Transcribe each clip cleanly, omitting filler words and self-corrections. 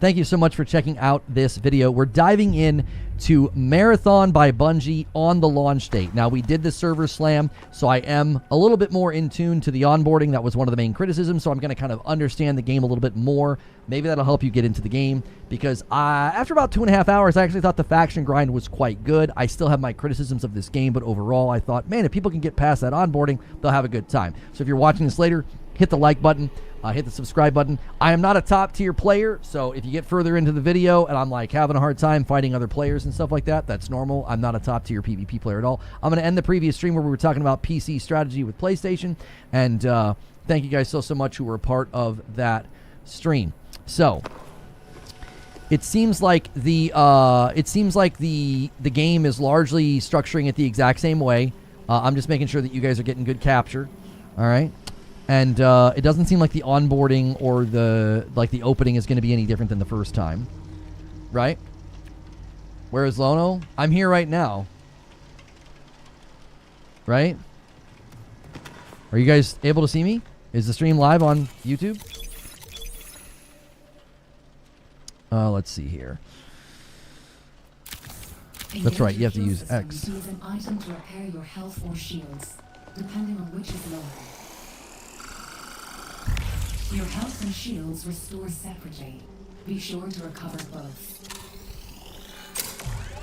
thank you so much for checking out this video. We're diving in to Marathon by Bungie on the launch date. Now, we did the server slam, so I am a little bit more in tune to the onboarding. That was one of the main criticisms, so I'm going to kind of understand the game a little bit more. Maybe that'll help you get into the game, because after about 2.5 hours, I actually thought the faction grind was quite good. I still have my criticisms of this game, but overall, I thought, man, if people can get past that onboarding, they'll have a good time. So if you're watching this later, hit the like button. Hit the subscribe button. I am not a top tier player, so if you get further into the video and I'm like having a hard time fighting other players and stuff like that, that's normal. I'm not a top tier PvP player at all. I'm going to end the previous stream where we were talking about PC strategy with PlayStation, and thank you guys so much who were a part of that stream. So it seems like the game is largely structuring it the exact same way. I'm just making sure that you guys are getting good capture. All right. And it doesn't seem like the onboarding or the opening is going to be any different than the first time, right? Where is Lono? I'm here right now, right? Are you guys able to see me? Is the stream live on YouTube? Let's see here. That's right. You have to use X. Use an item to repair your health or shields, depending on which is lower. Your health and shields restore separately. Be sure to recover both.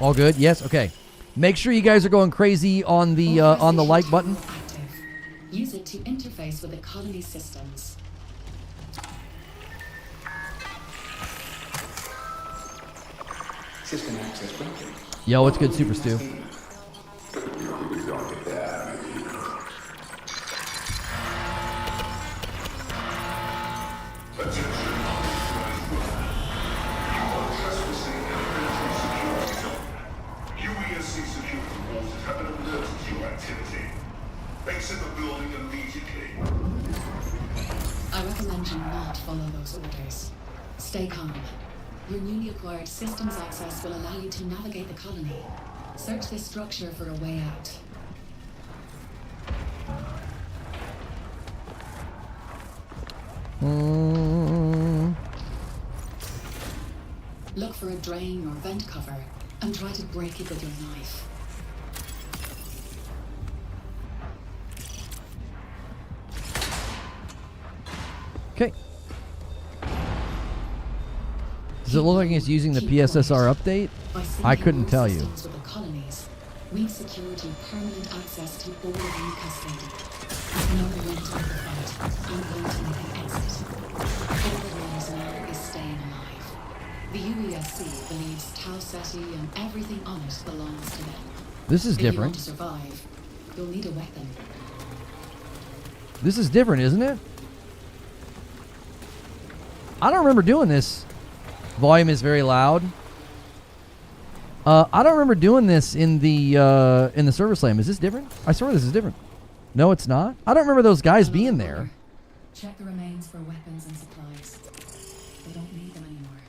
All good? Yes? Okay. Make sure you guys are going crazy on the like button. Active. Use it to interface with the colony systems. System access granted. Yo, what's good, Super Stu? I recommend you not follow those orders. Stay calm. Your newly acquired systems access will allow you to navigate the colony. Search this structure for a way out. Look for a drain or vent cover and try to break it with your knife. Okay. Does it look like it's using the PSSR update? I couldn't tell you. With the colonies, weak security, permanent access to all of you custody. No one to the fight. I'm going to make an exit. All that matters now is staying alive. The UESC believes Tau Ceti and everything on it belongs to them. This is If you want different. to survive, you'll need a weapon. This is different, isn't it? I don't remember doing this. Volume is very loud. I don't remember doing this in the server slam. Is this different? I swear this is different. No, it's not. I don't remember those guys being there. Check the remains for weapons and supplies. They don't need them anymore.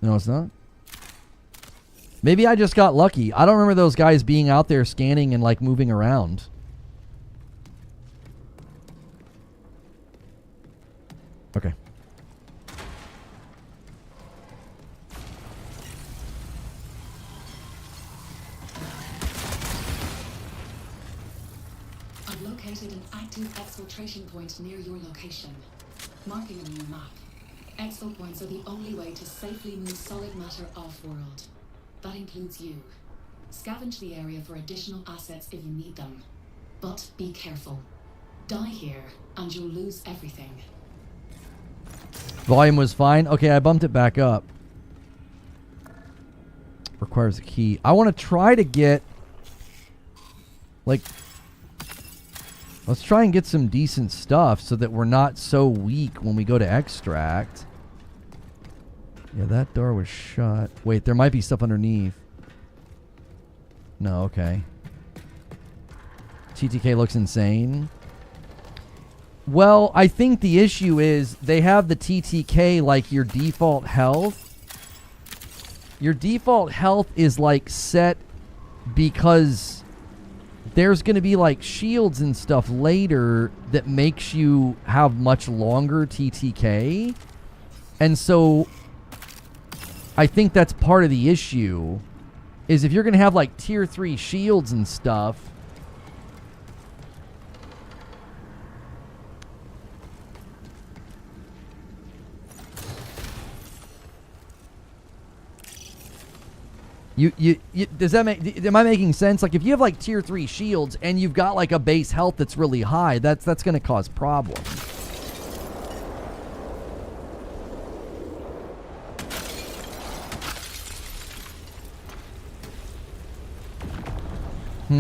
No, it's not. Maybe I just got lucky. I don't remember those guys being out there scanning and like moving around. Okay. I've located an active exfiltration point near your location. Marking on your map. Exfil points are the only way to safely move solid matter off-world. That includes you. Scavenge the area for additional assets if you need them. But be careful. Die here, and you'll lose everything. Volume was fine. Okay, I bumped it back up. Requires a key. I want to try to get... like... let's try and get some decent stuff so that we're not so weak when we go to extract. Yeah, that door was shut. Wait, there might be stuff underneath. No, okay. TTK looks insane. Well, I think the issue is they have the TTK like your default health. Your default health is like set because there's going to be like shields and stuff later that makes you have much longer TTK. And so I think that's part of the issue, is if you're going to have like tier 3 shields and stuff, You does that make, am I making sense? Like if you have like tier 3 shields and you've got like a base health that's really high, that's going to cause problems. Your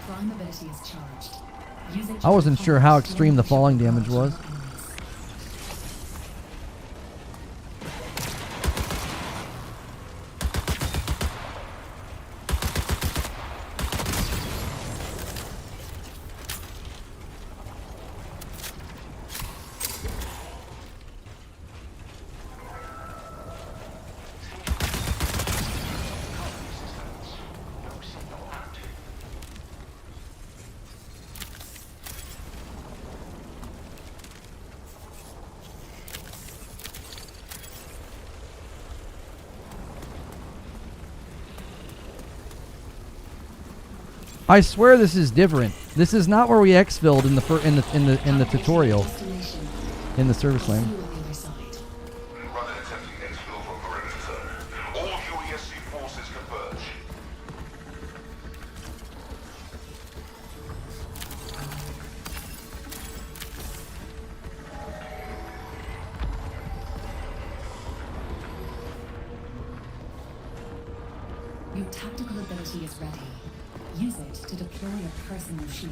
prime ability is charged. Use it to I wasn't defend sure how the extreme the falling damage strong was. enemies. I swear this is different. This is not where we exfilled in the tutorial Destination. in the service See you lane. on the other side. Running attempting exfil from perimeter. All UESC forces converge. Your tactical ability is ready. Use it to deploy a personal shield.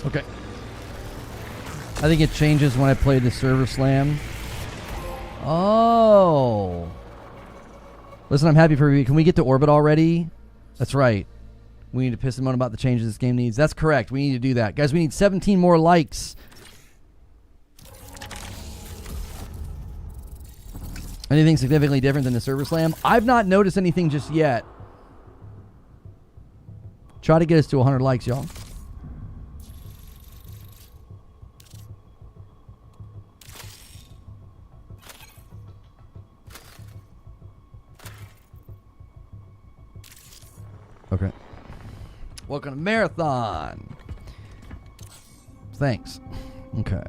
Okay. I think it changes when I play the server slam. Oh. Listen, I'm happy for you. Can we get to orbit already? That's right. We need to piss him on about the changes this game needs. That's correct. We need to do that. Guys, we need 17 more likes. Anything significantly different than the server slam? I've not noticed anything just yet. Try to get us to 100 likes, y'all. Okay. Welcome to Marathon. Thanks. Okay.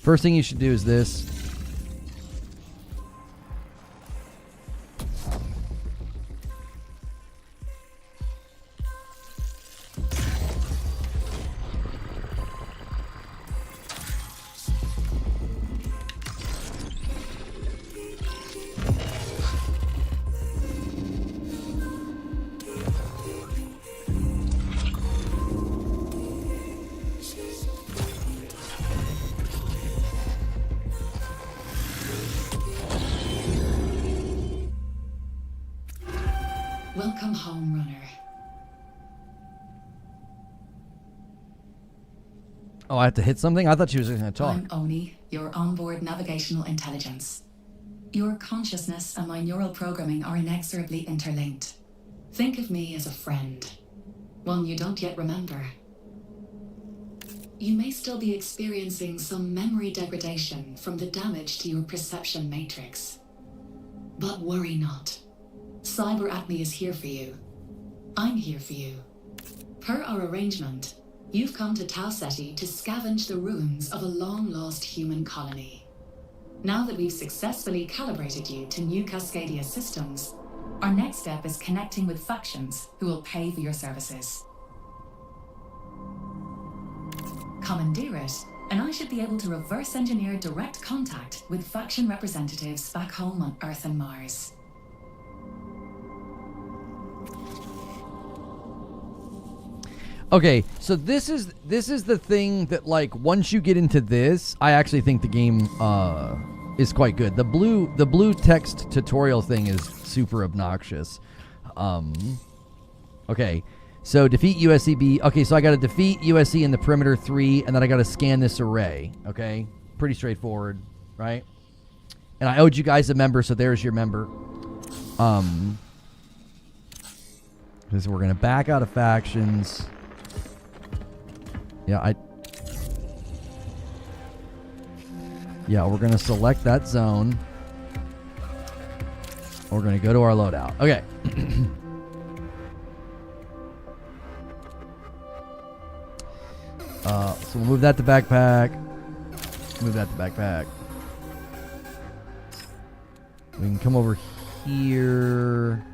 First thing you should do is this. Welcome home, runner. Oh, I have to hit something? I thought she was just going to talk. I'm Oni, your onboard navigational intelligence. Your consciousness and my neural programming are inexorably interlinked. Think of me as a friend, one you don't yet remember. You may still be experiencing some memory degradation from the damage to your perception matrix. But worry not. Cyber Acme is here for you. I'm here for you. Per our arrangement, you've come to Tau Ceti to scavenge the ruins of a long-lost human colony. Now that we've successfully calibrated you to new Cascadia systems, our next step is connecting with factions who will pay for your services. Commandeer it, and I should be able to reverse engineer direct contact with faction representatives back home on Earth and Mars. Okay, so this is the thing that, like, once you get into this, I actually think the game is quite good. The blue text tutorial thing is super obnoxious. Okay, so defeat USCB. Okay, so I got to defeat USC in the perimeter 3, and then I got to scan this array. Okay, pretty straightforward, right? And I owed you guys a member, so there's your member. Because we're gonna back out of factions. Yeah, we're going to select that zone. We're going to go to our loadout. Okay. So we'll move that to backpack. Move that to backpack. We can come over here.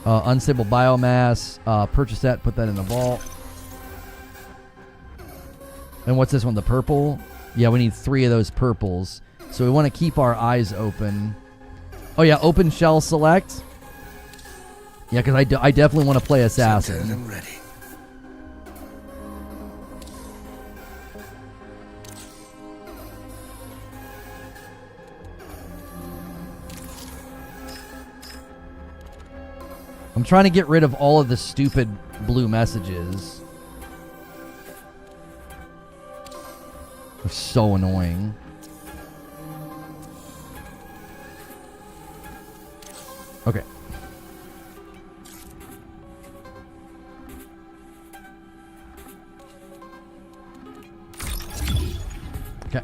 Unstable biomass. Purchase that. Put that in the vault. And what's this one? The purple? Yeah, we need 3 of those purples. So we want to keep our eyes open. Oh, yeah, open shell select. Yeah, because I definitely want to play assassin. I'm ready. I'm trying to get rid of all of the stupid blue messages. They're so annoying. Okay. Okay.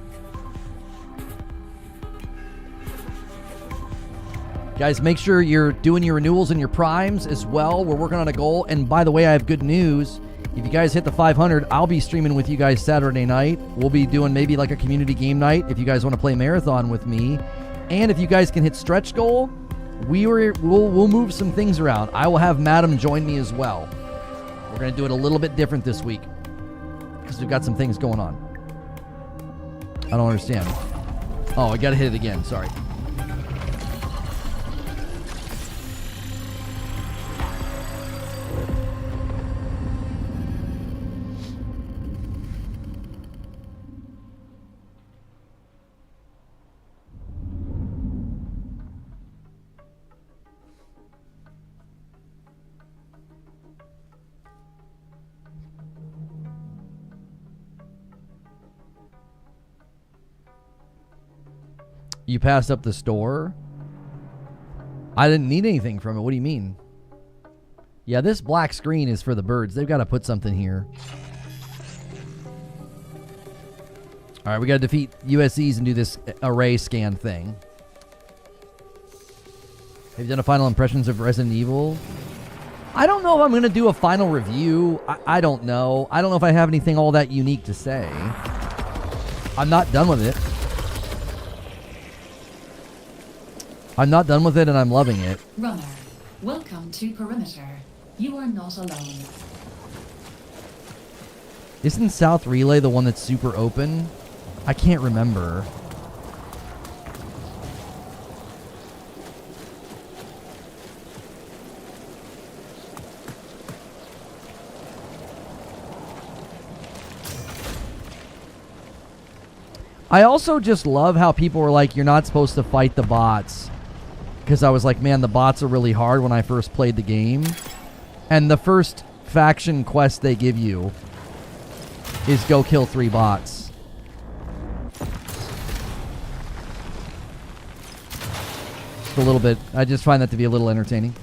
Guys, make sure you're doing your renewals and your primes as well. We're working on a goal. And by the way, I have good news. If you guys hit the 500, I'll be streaming with you guys Saturday night. We'll be doing maybe like a community game night if you guys want to play Marathon with me. And if you guys can hit stretch goal, we'll move some things around. I will have Madam join me as well. We're going to do it a little bit different this week because we've got some things going on. I don't understand. Oh, I got to hit it again. Sorry. You passed up the store? I didn't need anything from it. What do you mean? Yeah, this black screen is for the birds. They've got to put something here. All right, we got to defeat USCs and do this array scan thing. Have you done a final impressions of Resident Evil? I don't know if I'm going to do a final review. I don't know. I don't know if I have anything all that unique to say. I'm not done with it. I'm not done with it, and I'm loving it. Runner, welcome to Perimeter. You are not alone. Isn't South Relay the one that's super open? I can't remember. I also just love how people were like, you're not supposed to fight the bots. Because I was like, man, the bots are really hard when I first played the game. And the first faction quest they give you is go kill 3 bots. Just a little bit. I just find that to be a little entertaining.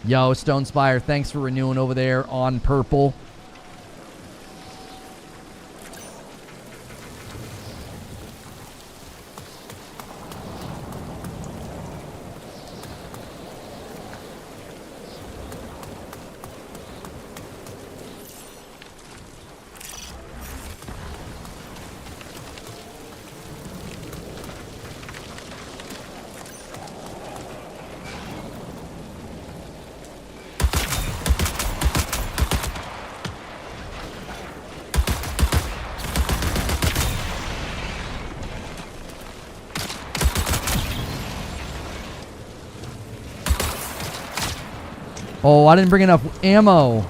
Yo, Stone Spire, thanks for renewing over there on purple. Oh, I didn't bring enough ammo.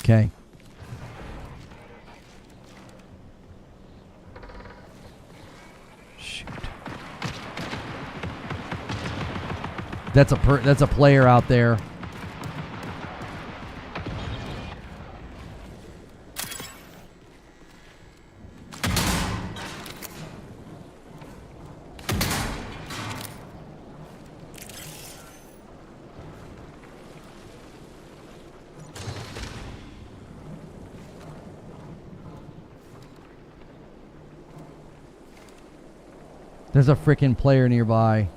Okay. Shoot. That's a player out there. There's a freaking player nearby.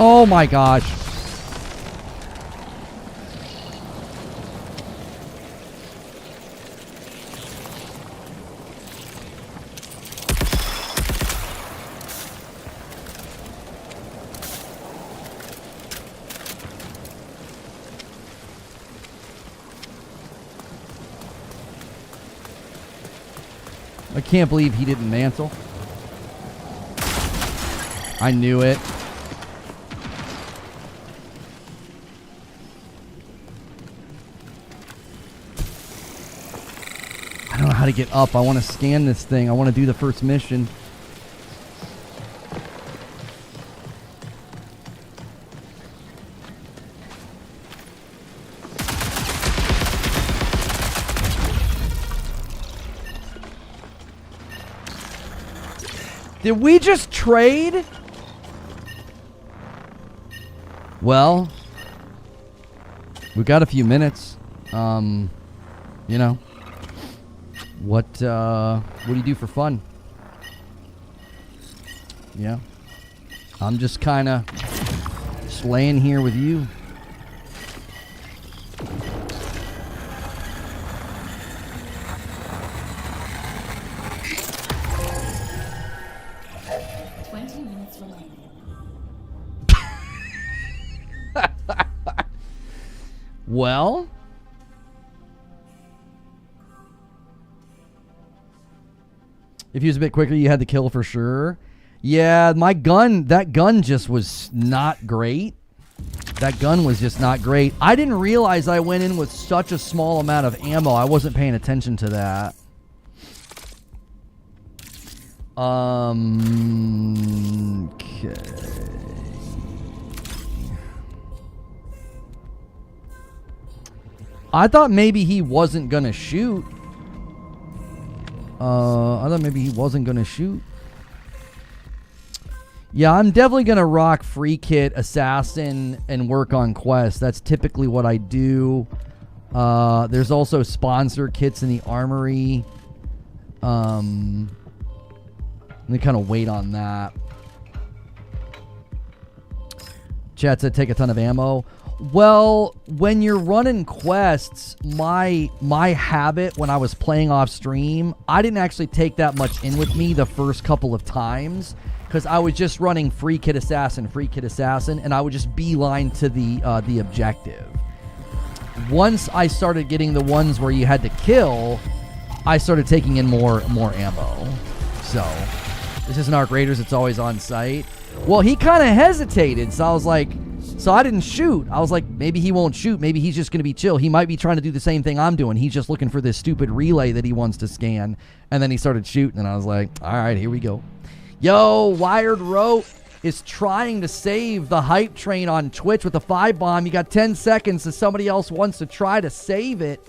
Oh my gosh. I can't believe he didn't mantle. I knew it. I don't know how to get up. I want to scan this thing. I want to do the first mission. Did we just trade? Well, we've got a few minutes. You know. What do you do for fun? Yeah. I'm just kind of just laying here with you. Well, if he was a bit quicker, you had the kill for sure. Yeah, my gun, that gun just was not great. That gun was just not great. I didn't realize I went in with such a small amount of ammo. I wasn't paying attention to that. Okay. I thought maybe he wasn't gonna shoot. Yeah, I'm definitely gonna rock free kit, assassin, and work on quests. That's typically what I do. There's also sponsor kits in the armory. Let me kind of wait on that. Chat said take a ton of ammo. Well, when you're running quests, my habit when I was playing off stream, I didn't actually take that much in with me the first couple of times because I was just running free kit assassin, and I would just beeline to the objective. Once I started getting the ones where you had to kill, I started taking in more ammo. So this isn't Arc Raiders, it's always on site. Well, he kind of hesitated, so I was like, So I didn't shoot. I was like, maybe he won't shoot. Maybe he's just going to be chill. He might be trying to do the same thing I'm doing. He's just looking for this stupid relay that he wants to scan. And then he started shooting, and I was like, all right, here we go. Yo, Wired Rote is trying to save the hype train on Twitch with a 5-bomb. You got 10 seconds if somebody else wants to try to save it.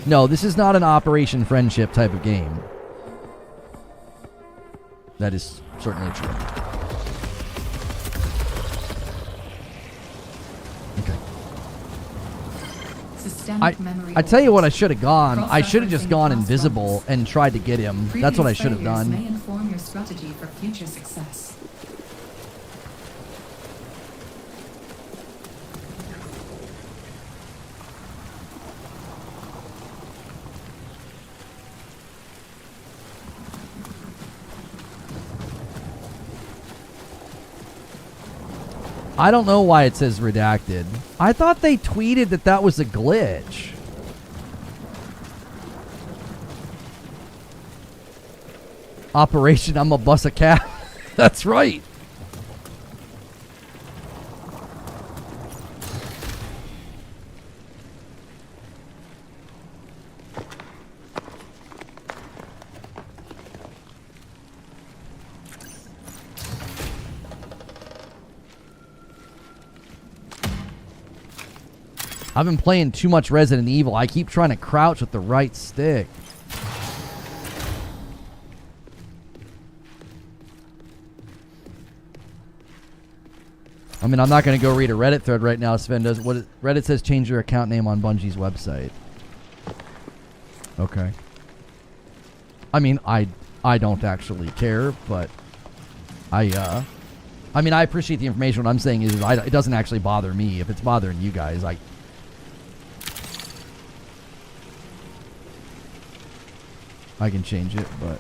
No, this is not an Operation Friendship type of game. That is certainly true. I tell you what I should have gone. I should have just gone invisible and tried to get him. That's what I should have done. May inform your strategy for future success. I don't know why it says redacted. I thought they tweeted that that was a glitch. Operation I'm a bus a cat. That's right. I've been playing too much Resident Evil. I keep trying to crouch with the right stick. I mean, I'm not going to go read a Reddit thread right now. Sven does. Reddit says change your account name on Bungie's website. Okay. I mean, I don't actually care, but I mean, I appreciate the information. What I'm saying is it doesn't actually bother me. If it's bothering you guys, I can change it, but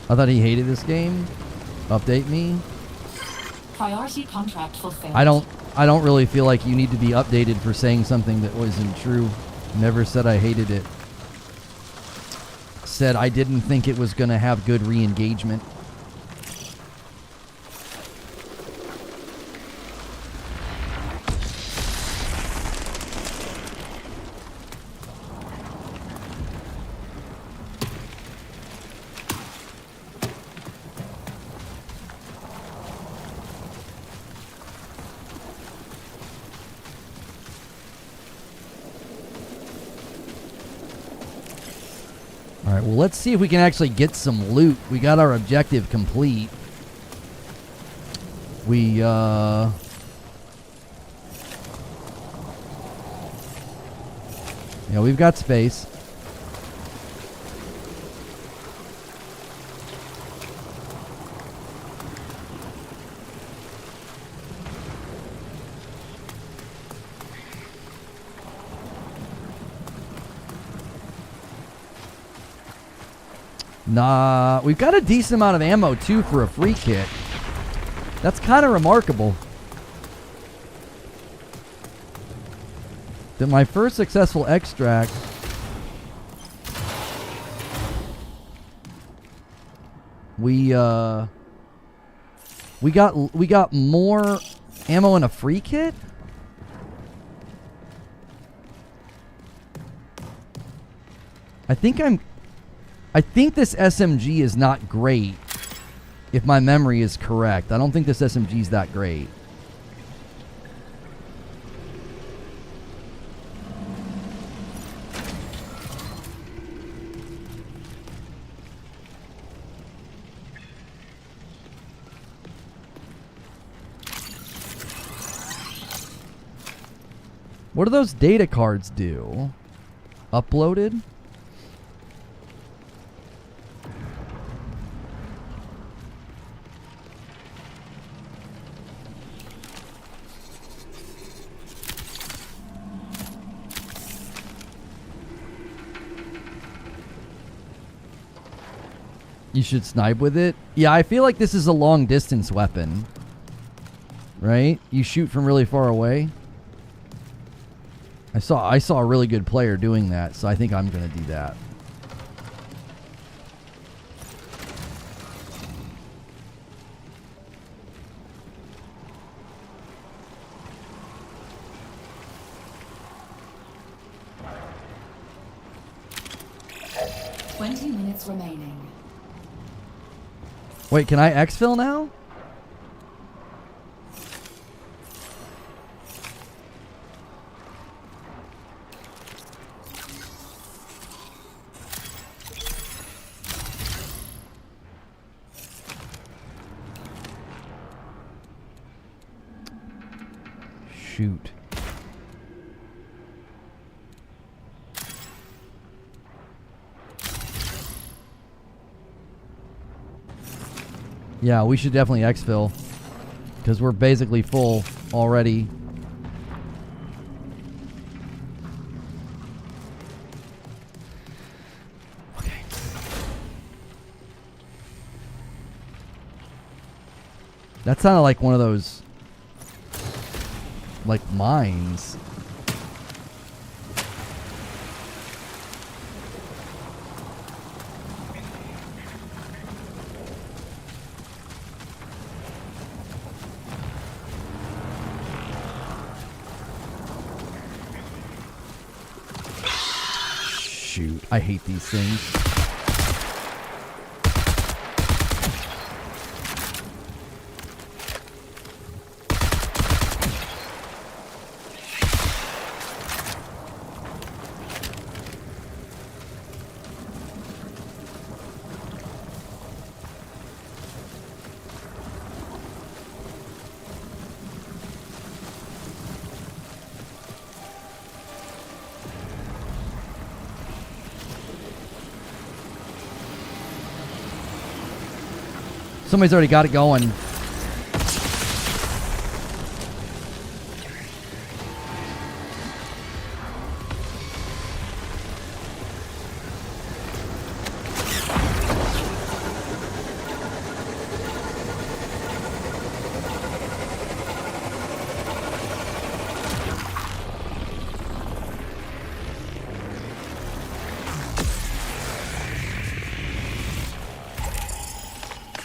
I thought he hated this game. Update me. Priority contract fulfilled. I don't really feel like you need to be updated for saying something that wasn't true. Never said I hated it. Said I didn't think it was going to have good re-engagement. Alright, well, let's see if we can actually get some loot. We got our objective complete. Yeah, we've got space. Nah, we've got a decent amount of ammo, too, for a free kit. That's kind of remarkable. That my first successful extract... We got more ammo in a free kit? I think this SMG is not great, if my memory is correct. I don't think this SMG is that great. What do those data cards do? Uploaded? You should snipe with it. Yeah, I feel like this is a long distance weapon. Right? You shoot from really far away. I saw a really good player doing that, so I think I'm going to do that. Remaining. Wait, can I exfil now? Shoot. Yeah, we should definitely exfil, because we're basically full already. Okay. That sounded like one of those, like, mines. Shoot, I hate these things. Somebody's already got it going.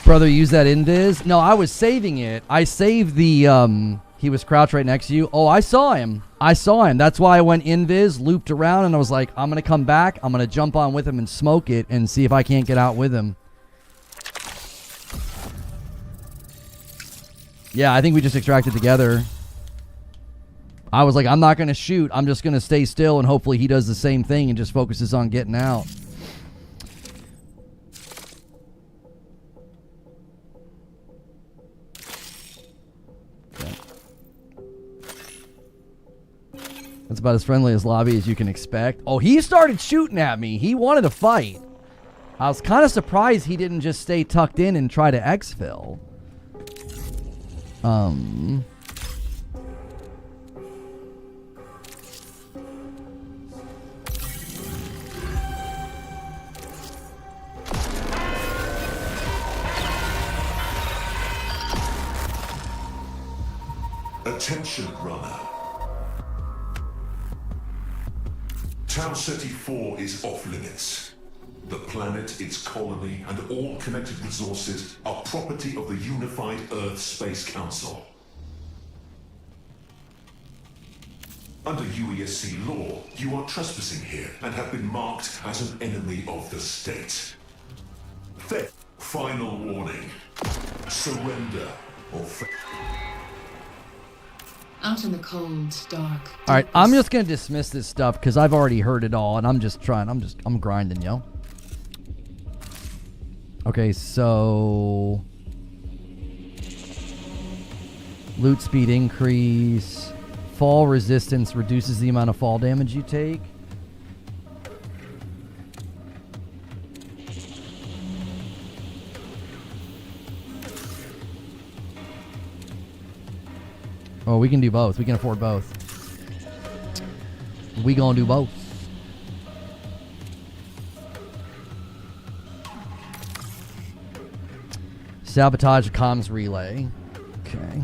Brother, use that invis? No, I was saving it. I saved the, he was crouched right next to you. Oh, I saw him. That's why I went invis, looped around, and I was like, I'm going to come back. I'm going to jump on with him and smoke it and see if I can't get out with him. Yeah, I think we just extracted together. I was like, I'm not going to shoot. I'm just going to stay still, and hopefully he does the same thing and just focuses on getting out. That's about as friendly as lobby as you can expect. Oh, he started shooting at me. He wanted to fight. I was kind of surprised he didn't just stay tucked in and try to exfil. Attention, runner. Tau Ceti IV is off limits. The planet, its colony, and all connected resources are property of the Unified Earth Space Council. Under UESC law, you are trespassing here and have been marked as an enemy of the state. Final warning. Surrender or out in the cold, dark. All right, I'm just going to dismiss this stuff because I've already heard it all, and I'm just trying. I'm grinding, yo. Okay, so loot speed increase. Fall resistance reduces the amount of fall damage you take. Oh, we can do both. We can afford both. We gonna do both. Sabotage the comms relay. Okay.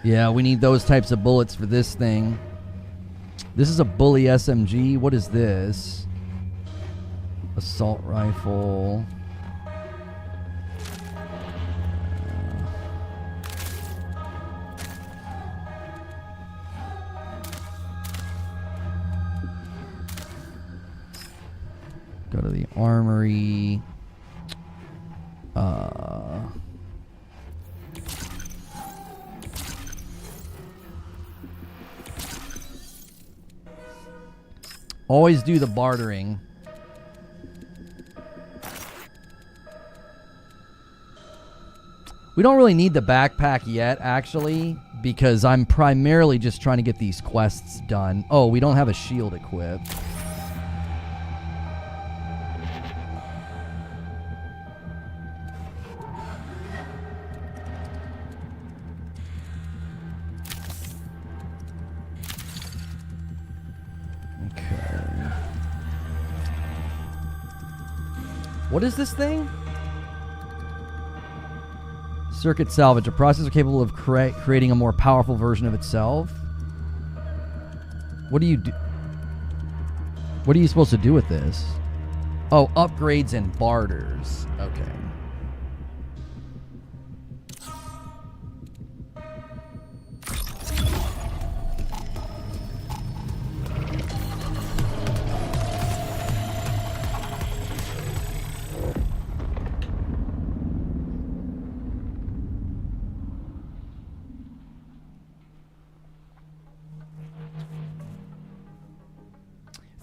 Yeah, we need those types of bullets for this thing. This is a bully SMG. What is this? Assault rifle. Go to the armory. Always do the bartering. We don't really need the backpack yet, actually, because I'm primarily just trying to get these quests done. Oh, we don't have a shield equipped. What is this thing? Circuit salvage. A processor capable of creating a more powerful version of itself. What do you do? What are you supposed to do with this? Oh, upgrades and barters. Okay.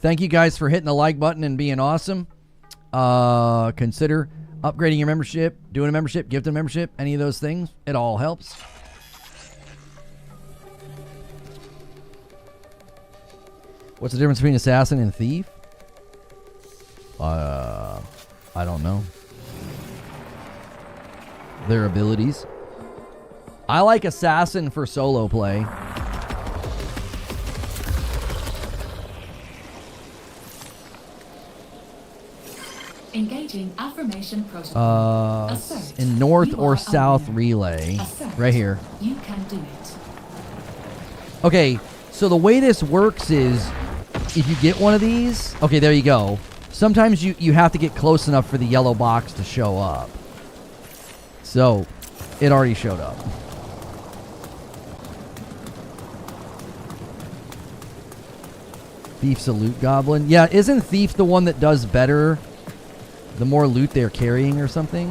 Thank you guys for hitting the like button and being awesome. Consider upgrading your membership, doing a membership, gifting a membership, any of those things. It all helps. What's the difference between assassin and thief? I don't know. Their abilities. I like assassin for solo play. Engaging affirmation protocol. Assert. In north You or are south aware. relay. Assert. Right here. You can do it. Okay, so the way this works is if you get one of these, okay, there you go. Sometimes you have to get close enough for the yellow box to show up. So, it already showed up. Thief's a loot goblin. Yeah, isn't Thief the one that does better the more loot they're carrying or something?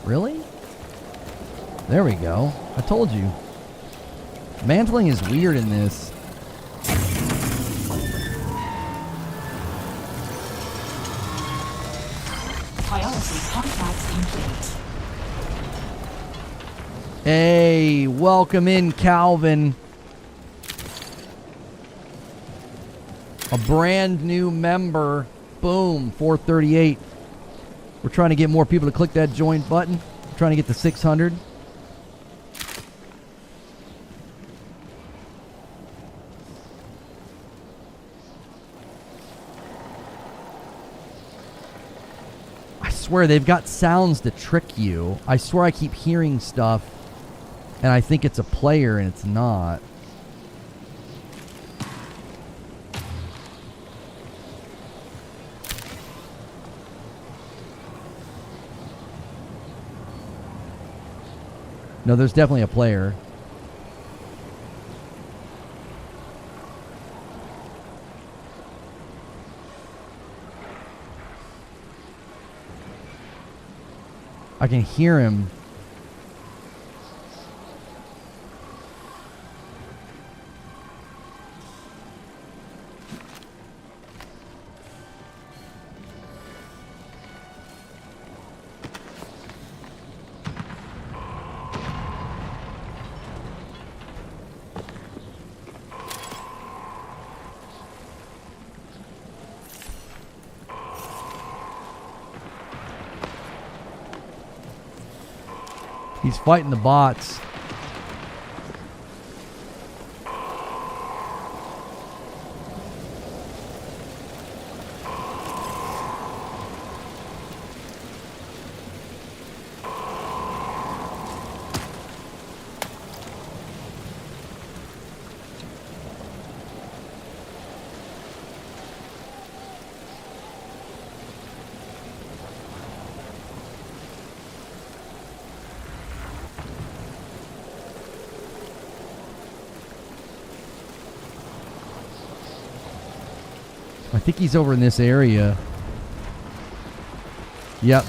Really? There we go. I told you. Mantling is weird in this. Priority contracts complete. Hey, welcome in, Calvin. A brand new member. Boom, 438. We're trying to get more people to click that join button. We're trying to get to 600. I swear they've got sounds to trick you. I swear I keep hearing stuff and I think it's a player and it's not. No, there's definitely a player. I can hear him. He's fighting the bots. I think he's over in this area. Yep.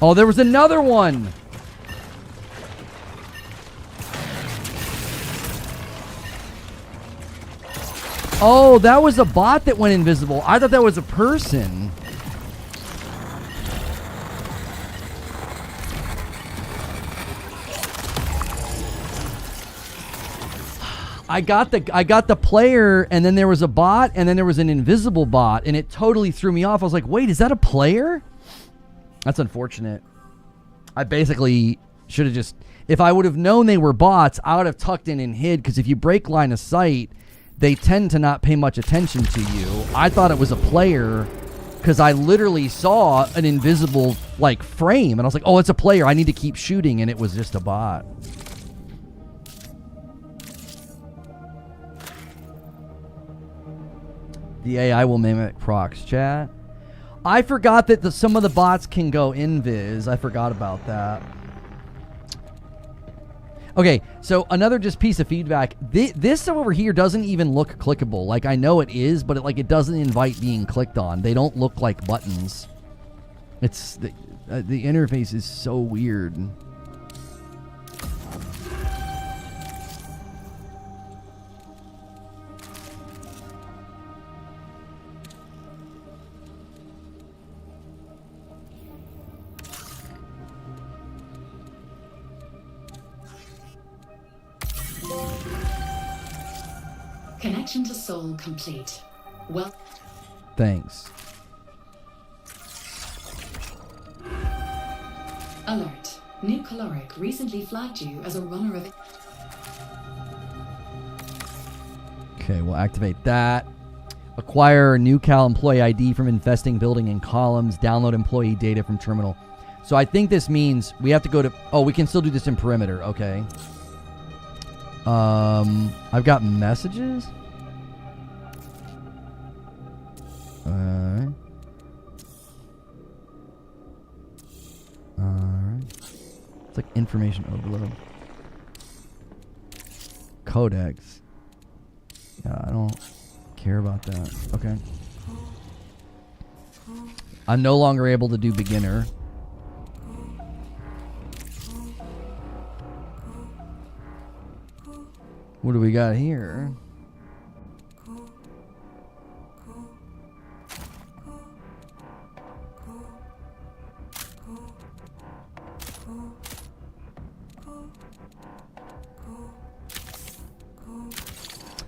Oh, there was another one. Oh, that was a bot that went invisible. I thought that was a person. I got the player, and then there was a bot, and then there was an invisible bot, and it totally threw me off. I was like, wait, is that a player? That's unfortunate. I basically should have just... If I would have known they were bots, I would have tucked in and hid, because if you break line of sight, they tend to not pay much attention to you. I thought it was a player because I literally saw an invisible, like, frame, and I was like, oh, it's a player. I need to keep shooting, and it was just a bot. The AI will mimic procs chat. I forgot that some of the bots can go invis. I forgot about that. Okay, so another just piece of feedback. This over here doesn't even look clickable. Like, I know it is, but it doesn't invite being clicked on. They don't look like buttons. It's the interface is so weird. Connection to soul complete. Well. Thanks. Alert. New Caloric recently flagged you as a runner of... Okay, we'll activate that. Acquire new Cal employee ID from infesting building and columns. Download employee data from terminal. So I think this means we have to go to... Oh, we can still do this in perimeter. Okay. I've got messages. Alright. It's like information overload. Codex. Yeah, I don't care about that. Okay. I'm no longer able to do beginner. What do we got here?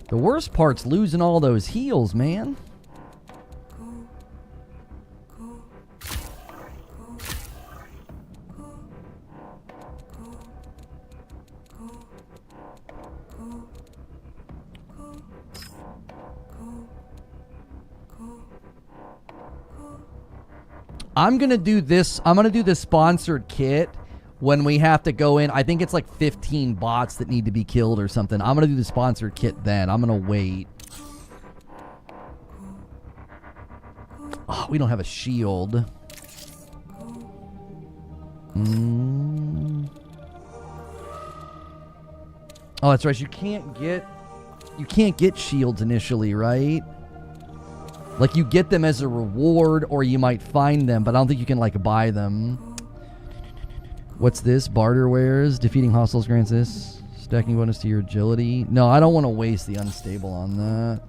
The worst part's losing all those heals, man. I'm going to do this. I'm going to do the sponsored kit when we have to go in. I think it's like 15 bots that need to be killed or something. I'm going to do the sponsored kit then. I'm going to wait. Oh, we don't have a shield. Oh, that's right. You can't get shields initially, right? Like, you get them as a reward, or you might find them, but I don't think you can, like, buy them. What's this? Barter wares. Defeating hostiles grants this. Stacking bonus to your agility. No, I don't want to waste the unstable on that.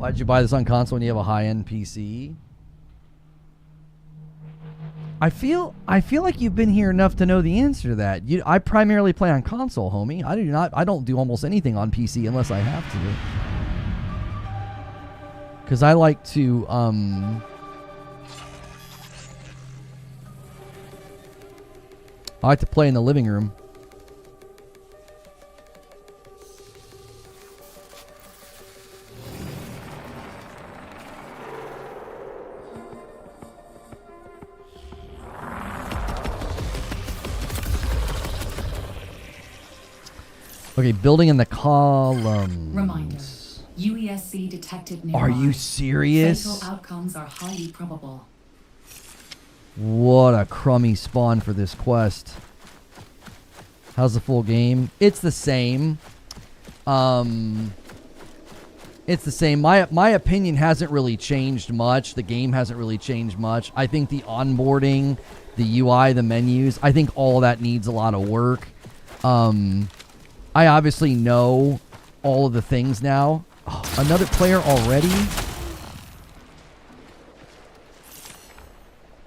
Why'd you buy this on console when you have a high-end PC? I feel like you've been here enough to know the answer to that. I primarily play on console, homie. I don't do almost anything on PC unless I have to. Because I like to play in the living room. Okay, building in the columns. Reminder. UESC detected nearby. Are you serious? Fatal outcomes are highly probable. What a crummy spawn for this quest. How's the full game? It's the same. It's the same. My opinion hasn't really changed much. The game hasn't really changed much. I think the onboarding, the UI, the menus, I think all that needs a lot of work. I obviously know all of the things now. Oh, another player already?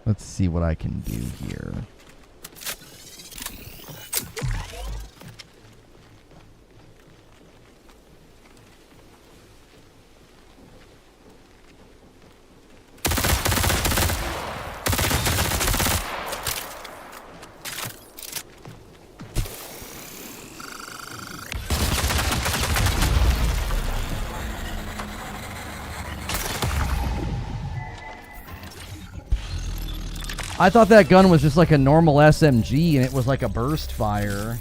Let's see what I can do here. I thought that gun was just like a normal SMG and it was like a burst fire.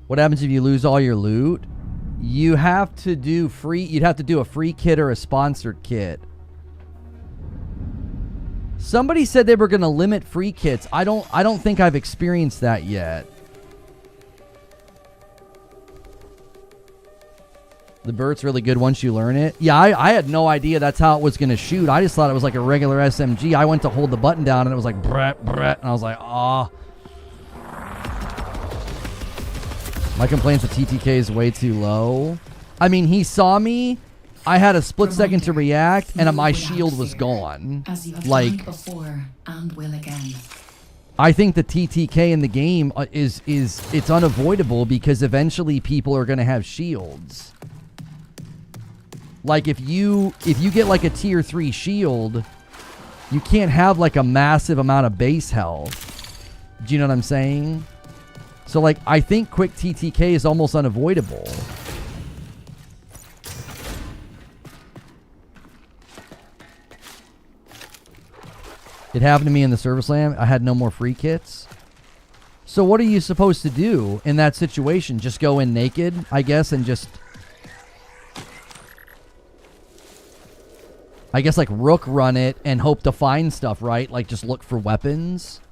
What happens if you lose all your loot? You have to do free. You'd have to do a free kit or a sponsored kit. Somebody said they were going to limit free kits. I don't think I've experienced that yet. The Burt's really good once you learn it. Yeah, I had no idea that's how it was going to shoot. I just thought it was like a regular SMG. I went to hold the button down and it was like brat, brat, and I was like, ah. My complaint's the TTK is way too low. I mean, he saw me. I had a split second to react, and my shield was gone. Like, before and will again. I think the TTK in the game is it's unavoidable because eventually people are going to have shields. Like if you get like a tier 3 shield, you can't have like a massive amount of base health. Do you know what I'm saying? So, like, I think quick TTK is almost unavoidable. It happened to me in the Server Slam. I had no more free kits. So what are you supposed to do in that situation? Just go in naked, I guess, and just... I guess, like, rook run it and hope to find stuff, right? Like, just look for weapons.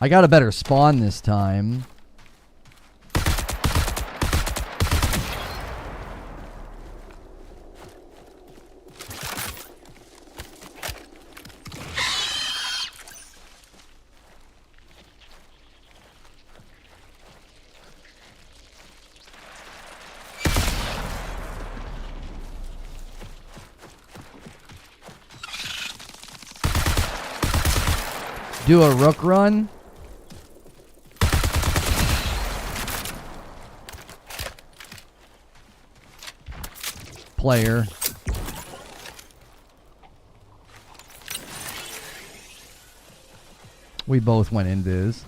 I got a better spawn this time. Do a rook run. Player. We both went into this.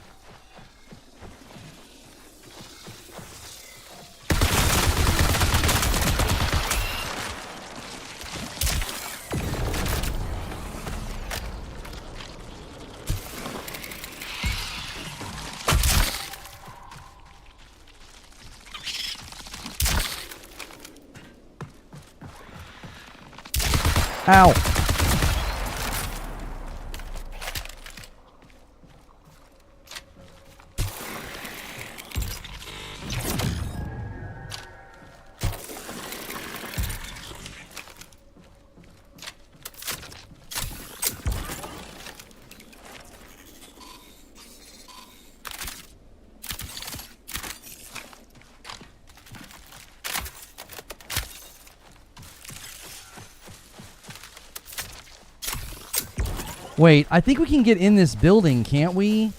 Ow. Wait, I think we can get in this building, can't we?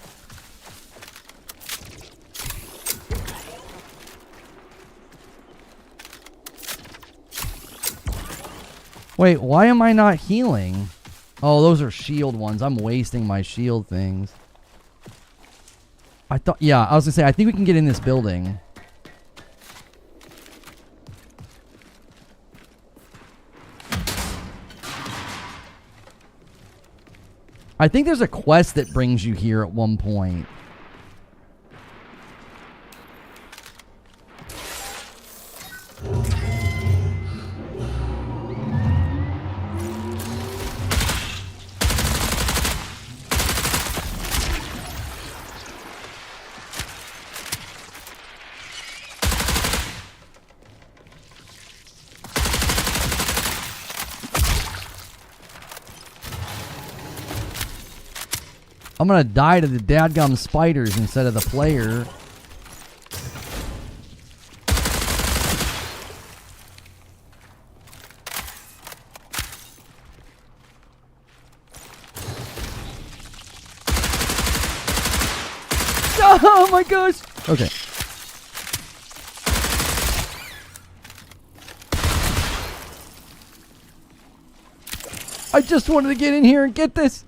Wait, why am I not healing? Oh, those are shield ones. I'm wasting my shield things. I thought, yeah, I was gonna say, I think we can get in this building. I think there's a quest that brings you here at one point. I'm gonna die to the dadgum spiders instead of the player. Oh my gosh! Okay. I just wanted to get in here and get this.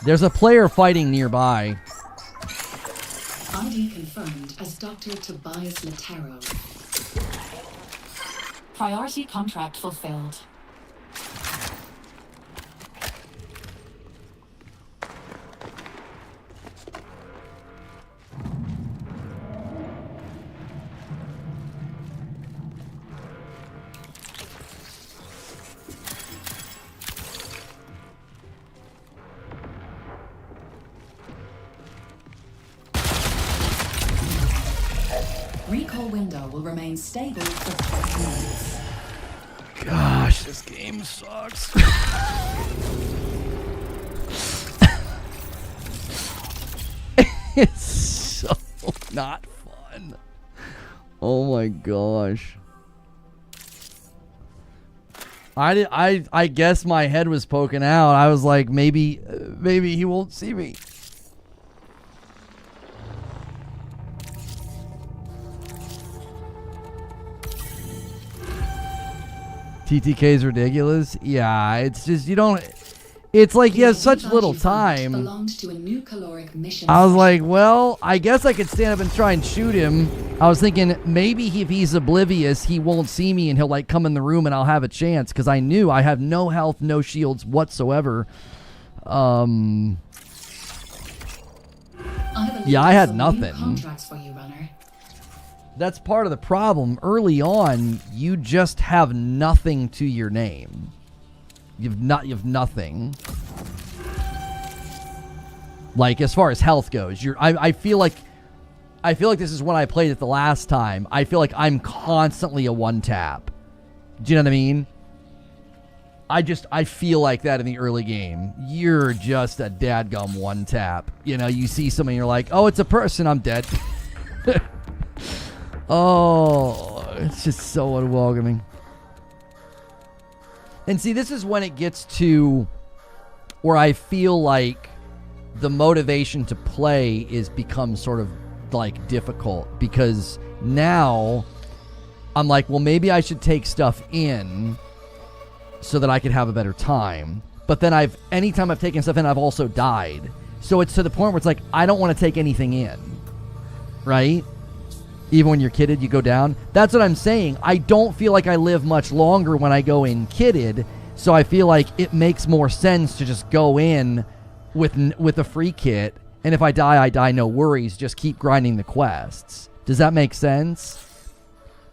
There's a player fighting nearby. ID confirmed as Dr. Tobias Latero. Priority contract fulfilled. Recall window will remain stable for 30 minutes. Gosh, this game sucks. It's so not fun. Oh my gosh. I guess my head was poking out. I was like, maybe he won't see me. TTK is ridiculous. Yeah, it's just you don't. It's like you have such little time. I was like, well, I guess I could stand up and try and shoot him. I was thinking maybe if he's oblivious, he won't see me and he'll like come in the room and I'll have a chance because I knew I have no health, no shields whatsoever. Yeah, I had nothing. That's part of the problem. Early on, you just have nothing to your name. You have nothing. Like as far as health goes, I feel like this is when I played it the last time. I feel like I'm constantly a one tap. Do you know what I mean? I feel like that in the early game. You're just a dadgum one tap. You know, you see something, you're like, oh, it's a person, I'm dead. Oh, it's just so unwelcoming. And see, this is when it gets to where I feel like the motivation to play is become sort of like difficult because now I'm like, well, maybe I should take stuff in so that I could have a better time. But then anytime I've taken stuff in, I've also died. So it's to the point where it's like, I don't want to take anything in, right? Even when you're kitted, you go down. That's what I'm saying. I don't feel like I live much longer when I go in kitted, so I feel like it makes more sense to just go in with a free kit, and if I die, no worries. Just keep grinding the quests. Does that make sense?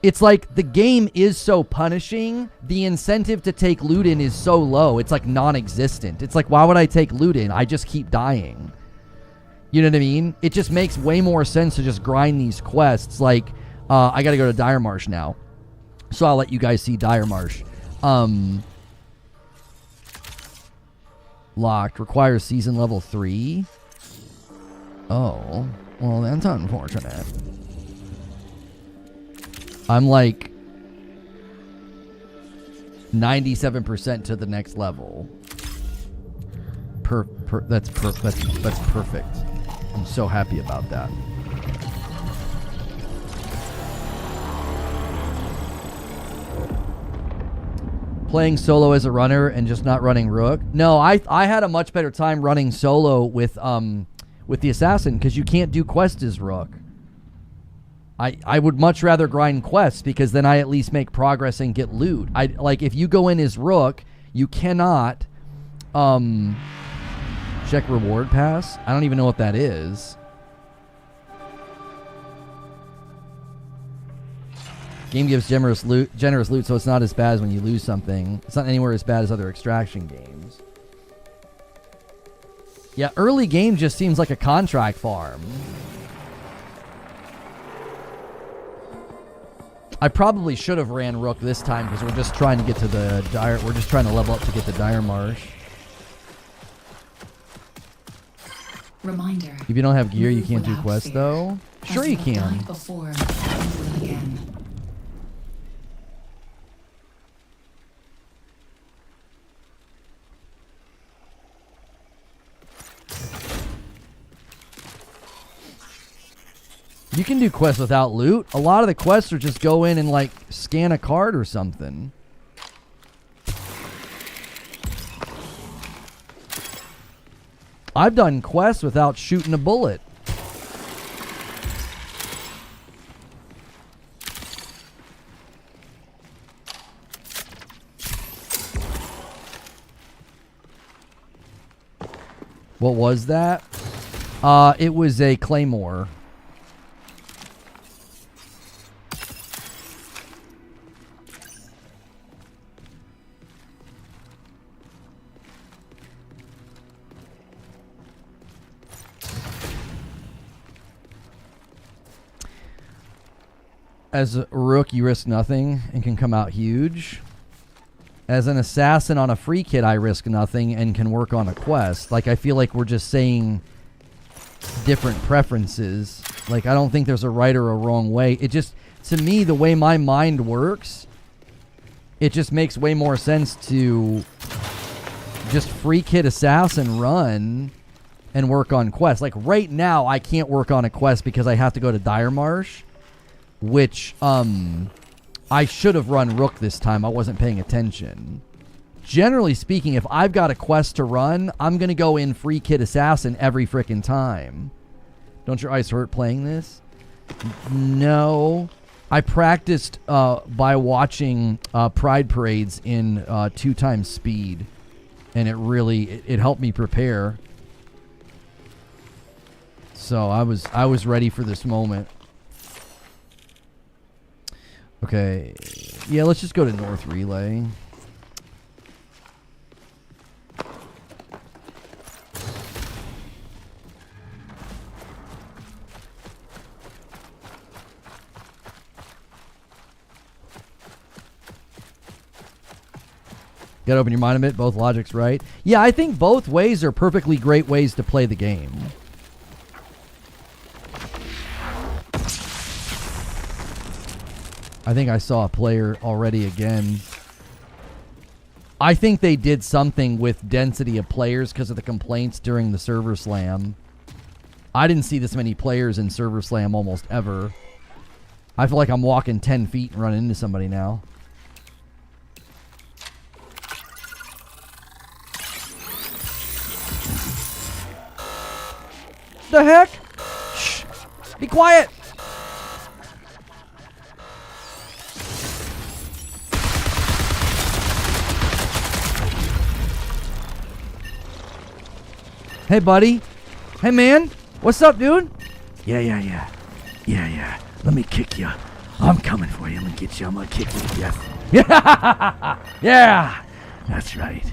it's like the game is so punishing, the incentive to take loot in is so low, it's like non-existent. It's like, why would I take loot in? I just keep dying. You know what I mean? It just makes way more sense to just grind these quests. Like, I gotta go to Dire Marsh now. So I'll let you guys see Dire Marsh. Locked. Requires season level 3. Oh. Well, that's unfortunate. I'm like 97% to the next level. That's perfect. I'm so happy about that. Playing solo as a runner and just not running Rook. No, I had a much better time running solo with the assassin because you can't do quests as Rook. I would much rather grind quests because then I at least make progress and get loot. Like if you go in as Rook, you cannot check reward pass. I don't even know what that is. Game gives generous loot, so it's not as bad as when you lose something. It's not anywhere as bad as other extraction games. Yeah, early game just seems like a contract farm. I probably should have ran Rook this time because we're just trying to get to the Dire. We're just trying to level up to get to Dire Marsh. Reminder. If you don't have gear, you can't do quests though. Sure you can. Before, again. You can do quests without loot. A lot of the quests are just go in and like scan a card or something. I've done quests without shooting a bullet. What was that? It was a claymore. As a Rook, you risk nothing and can come out huge. As an assassin on a free kit, I risk nothing and can work on a quest. Like, I feel like we're just saying different preferences. Like, I don't think there's a right or a wrong way. It just, to me, the way my mind works, it just makes way more sense to just free kit assassin run and work on quests. Like, right now, I can't work on a quest because I have to go to Dire Marsh. Which, I should have run Rook this time. I wasn't paying attention. Generally speaking, if I've got a quest to run, I'm going to go in free kit assassin every frickin' time. Don't your eyes hurt playing this? No. I practiced by watching Pride Parades in 2 times speed. And it really, it helped me prepare. So I was ready for this moment. Okay, yeah, let's just go to North Relay. Gotta open your mind a bit, both logics right. Yeah, I think both ways are perfectly great ways to play the game. I think I saw a player already again. I think they did something with density of players because of the complaints during the server slam. I didn't see this many players in server slam almost ever. I feel like I'm walking 10 feet and running into somebody now. The heck? Shh! Be quiet! Hey, buddy. Hey, man. What's up, dude? Yeah. Let me kick you. I'm coming for you. I'm gonna get you. I'm gonna kick you to death. Yeah, yeah, that's right.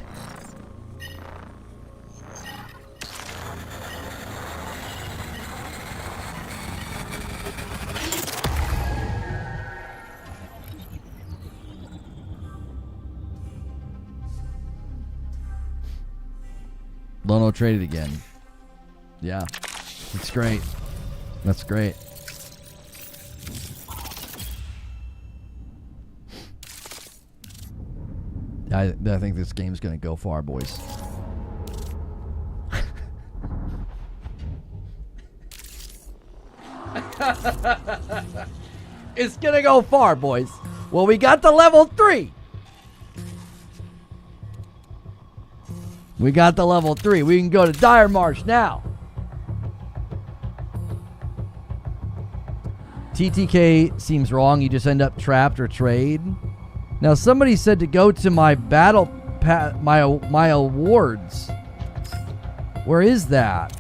Lono traded again. Yeah, that's great. That's great. I think this game's gonna go far, boys. It's gonna go far, boys. Well, we got the level 3. We got the level 3. We can go to Dire Marsh now. TTK seems wrong. You just end up trapped or trade. Now, somebody said to go to my battle my awards. Where is that?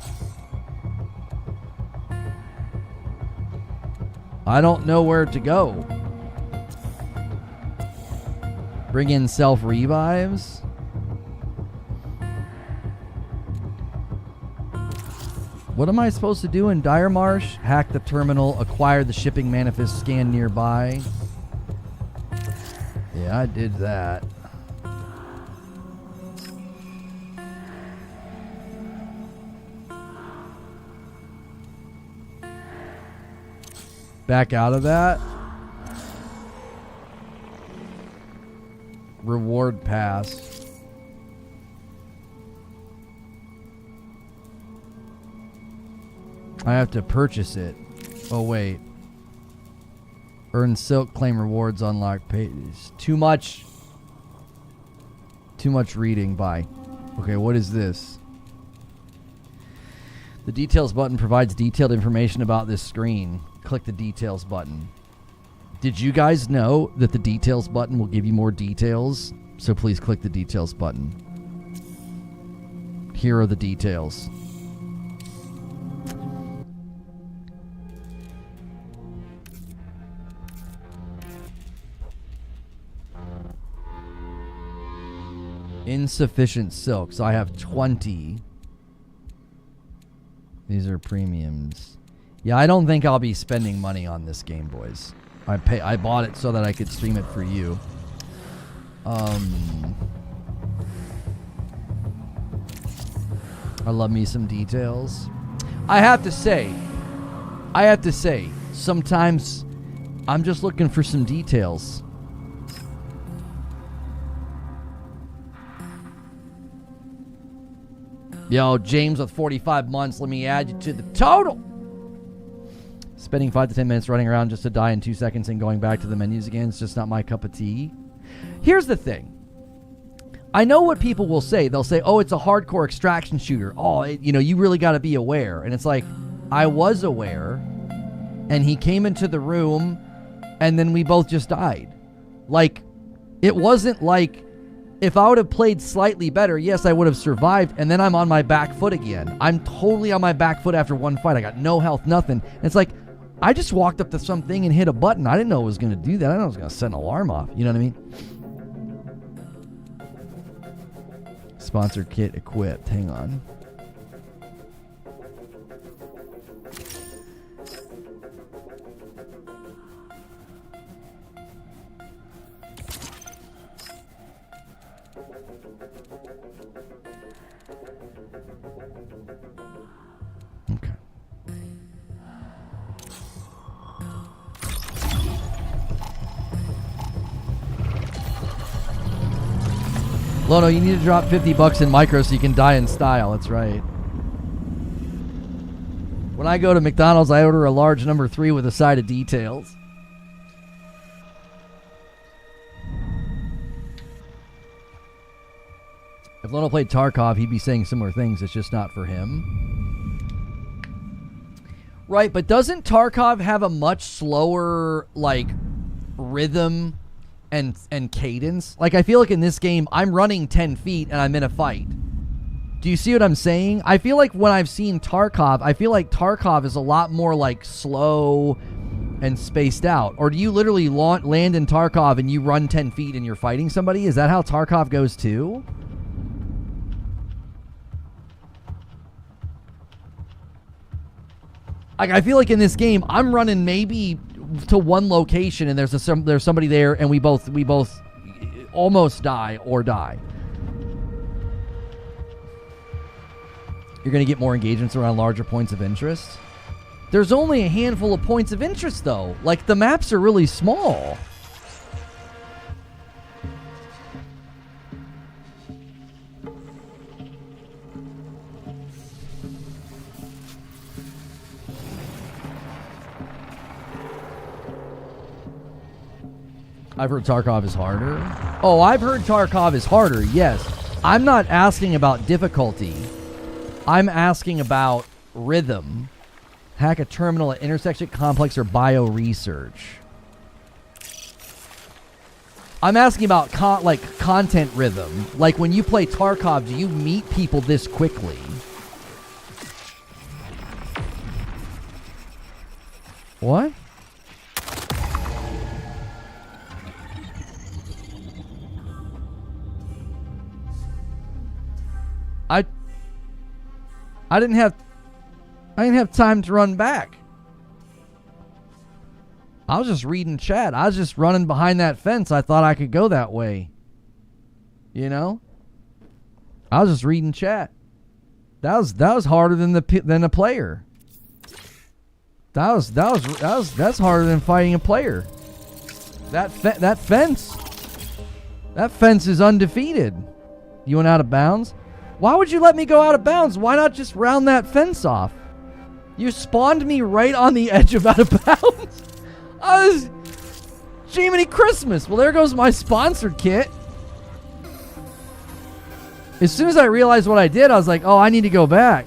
I don't know where to go. Bring in self-revives. What am I supposed to do in Dire Marsh? Hack the terminal, acquire the shipping manifest, scan nearby. Yeah, I did that. Back out of that. Reward pass. I have to purchase it. Oh, wait. Earn silk, claim rewards, unlock pages. Too much reading. Bye. Okay, what is this? The details button provides detailed information about this screen. Click the details button. Did you guys know that the details button will give you more details? So please click the details button. Here are the details. Insufficient silk. So I have 20. These are premiums. Yeah, I don't think I'll be spending money on this game, boys. I bought it so that I could stream it for you. I love me some details. I have to say, sometimes I'm just looking for some details. Yo, James with 45 months, let me add you to the total. Spending 5 to 10 minutes running around just to die in 2 seconds and going back to the menus again, it's just not my cup of tea. Here's the thing. I know what people will say. They'll say, oh, it's a hardcore extraction shooter. Oh, you really got to be aware. And it's like, I was aware, and he came into the room, and then we both just died. Like, it wasn't like, if I would have played slightly better, yes, I would have survived, and then I'm on my back foot again. I'm totally on my back foot after one fight. I got no health, nothing. And it's like, I just walked up to something and hit a button. I didn't know it was going to do that. I didn't know it was going to set an alarm off. You know what I mean? Sponsor kit equipped. Hang on. Okay. Lono, you need to drop $50 in micro so you can die in style. That's right. When I go to McDonald's, I order a large number 3 with a side of details. If Lono played Tarkov, he'd be saying similar things. It's just not for him. Right, but doesn't Tarkov have a much slower, like, rhythm and cadence? Like, I feel like in this game, I'm running 10 feet and I'm in a fight. Do you see what I'm saying? I feel like when I've seen Tarkov, I feel like Tarkov is a lot more, like, slow and spaced out? Or do you literally land in Tarkov and you run 10 feet and you're fighting somebody? Is that how Tarkov goes too? Like, I feel like in this game, I'm running maybe to one location and there's somebody there and we both almost die or die. You're going to get more engagements around larger points of interest. There's only a handful of points of interest, though. Like, the maps are really small. I've heard Tarkov is harder. Oh, I've heard Tarkov is harder, yes. I'm not asking about difficulty. I'm asking about rhythm. Hack a terminal at intersection, complex, or bio research. I'm asking about content rhythm. Like when you play Tarkov, do you meet people this quickly? What? I didn't have time to run back. I was just reading chat. I was just running behind that fence. I thought I could go that way. You know? I was just reading chat. That was harder than a player. That's harder than fighting a player. That fence is undefeated. You went out of bounds? Why would you let me go out of bounds? Why not just round that fence off? You spawned me right on the edge of out of bounds. I was... Jiminy Christmas. Well, there goes my sponsored kit. As soon as I realized what I did, I was like, oh, I need to go back.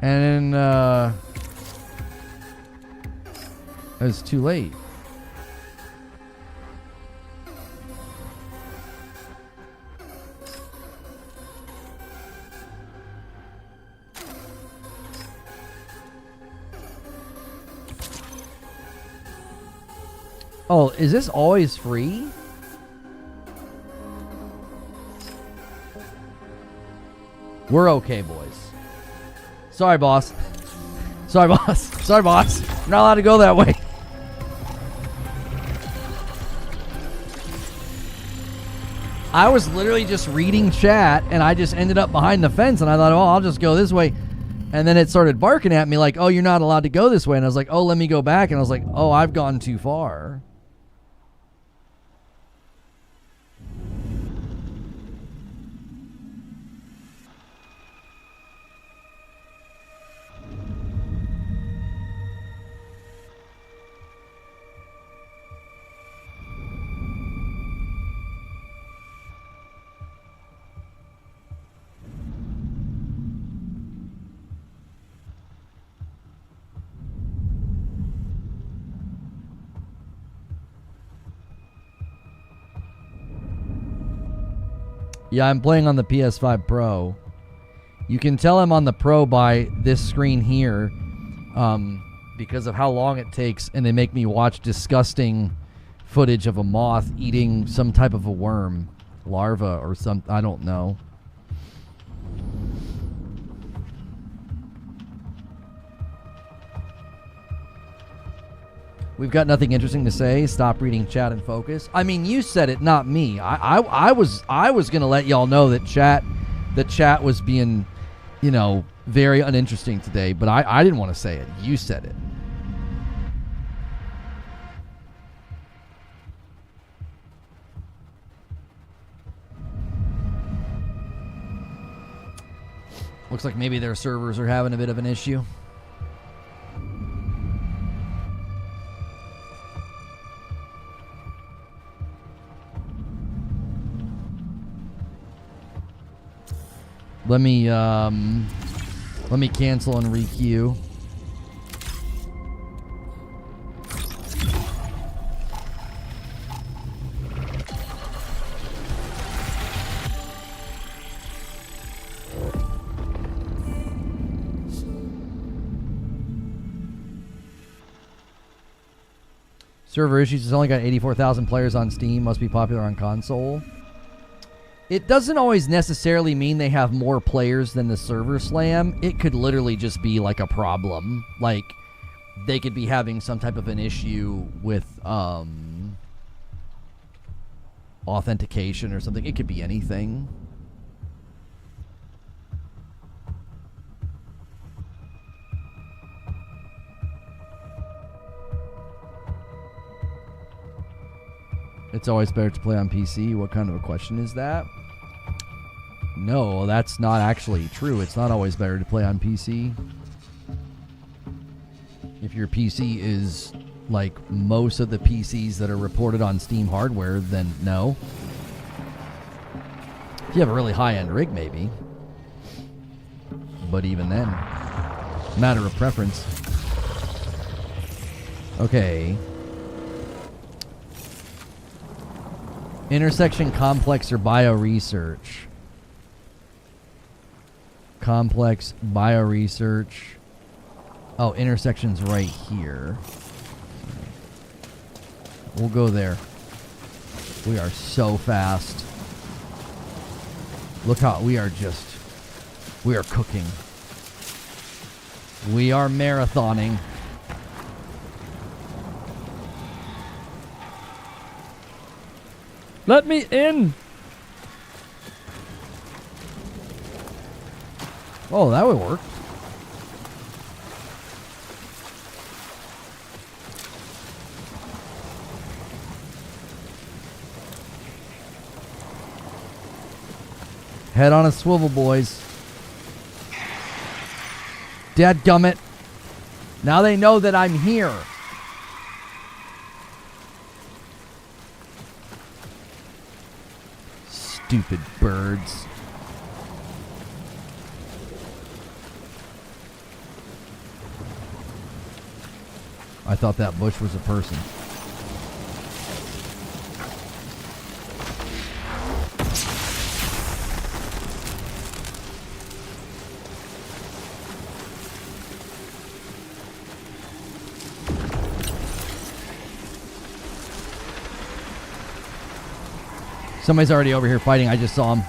And then, it was too late. Oh, is this always free? We're okay, boys. Sorry, boss. Sorry, boss. Sorry, boss. We're not allowed to go that way. I was literally just reading chat, and I just ended up behind the fence, and I thought, oh, I'll just go this way. And then it started barking at me like, oh, you're not allowed to go this way. And I was like, oh, let me go back. And I was like, oh, I've gone too far. Yeah, I'm playing on the PS5 Pro. You can tell I'm on the Pro by this screen here, because of how long it takes, and they make me watch disgusting footage of a moth eating some type of a worm, larva or some, I don't know. We've got nothing interesting to say. Stop reading chat and focus. I mean, you said it, not me. I was gonna let y'all know that chat was being, you know, very uninteresting today, but I didn't want to say it. You said it. Looks like maybe their servers are having a bit of an issue. Let me cancel and requeue. Server issues. It's only got 84,000 players on Steam. Must be popular on console. It doesn't always necessarily mean they have more players than the server slam. It could literally just be like a problem. Like, they could be having some type of an issue with authentication or something. It could be anything. It's always better to play on PC. What kind of a question is that? No, that's not actually true. It's not always better to play on PC. If your PC is like most of the PCs that are reported on Steam hardware, then no. If you have a really high-end rig, maybe. But even then, matter of preference. Okay. Intersection, complex, or bioresearch? Complex, bioresearch. Oh, intersection's right here. We'll go there. We are so fast. Look how we are cooking. We are marathoning. Let me in. Oh, that would work. Head on a swivel, boys. Dadgummit. Now they know that I'm here. Stupid birds. I thought that bush was a person. Somebody's already over here fighting. I just saw him.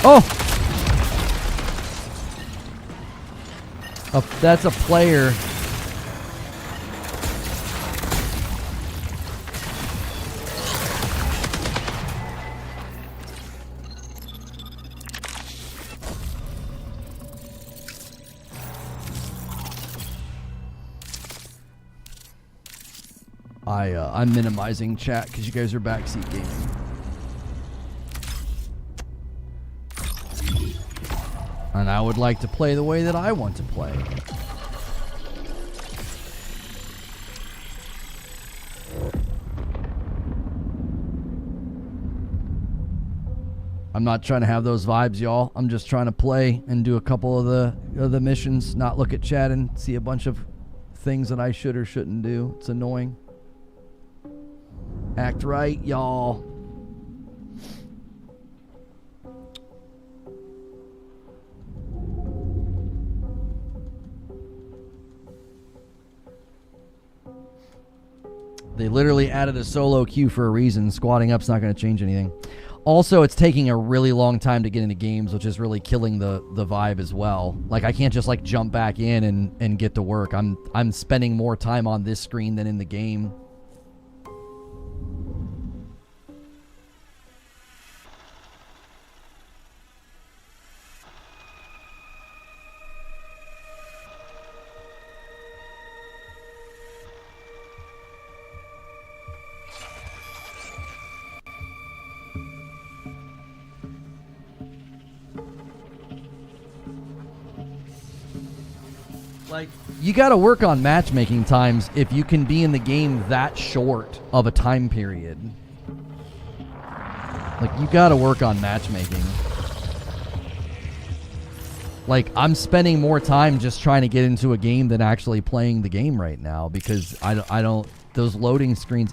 Oh! That's a player. I'm minimizing chat because you guys are backseat gaming. And I would like to play the way that I want to play. I'm not trying to have those vibes, y'all. I'm just trying to play and do a couple of the missions, not look at chat and see a bunch of things that I should or shouldn't do. It's annoying. Act right, y'all. They literally added a solo queue for a reason. Squatting up's not going to change anything. Also, it's taking a really long time to get into games, which is really killing the vibe as well. Like, I can't just like jump back in and get to work. I'm spending more time on this screen than in the game. Like, you got to work on matchmaking times if you can be in the game that short of a time period. Like, you gotta work on matchmaking. Like, I'm spending more time just trying to get into a game than actually playing the game right now, because I don't those loading screens,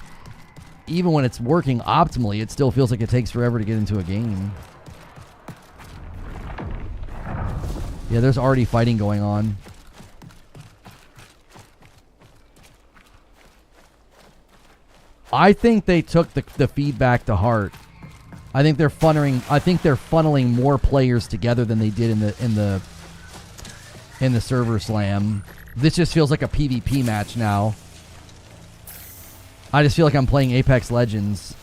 even when it's working optimally, it still feels like it takes forever to get into a game. Yeah, there's already fighting going on. I think they took the feedback to heart. I think they're funneling more players together than they did in the server slam. This just feels like a PvP match now. I just feel like I'm playing Apex Legends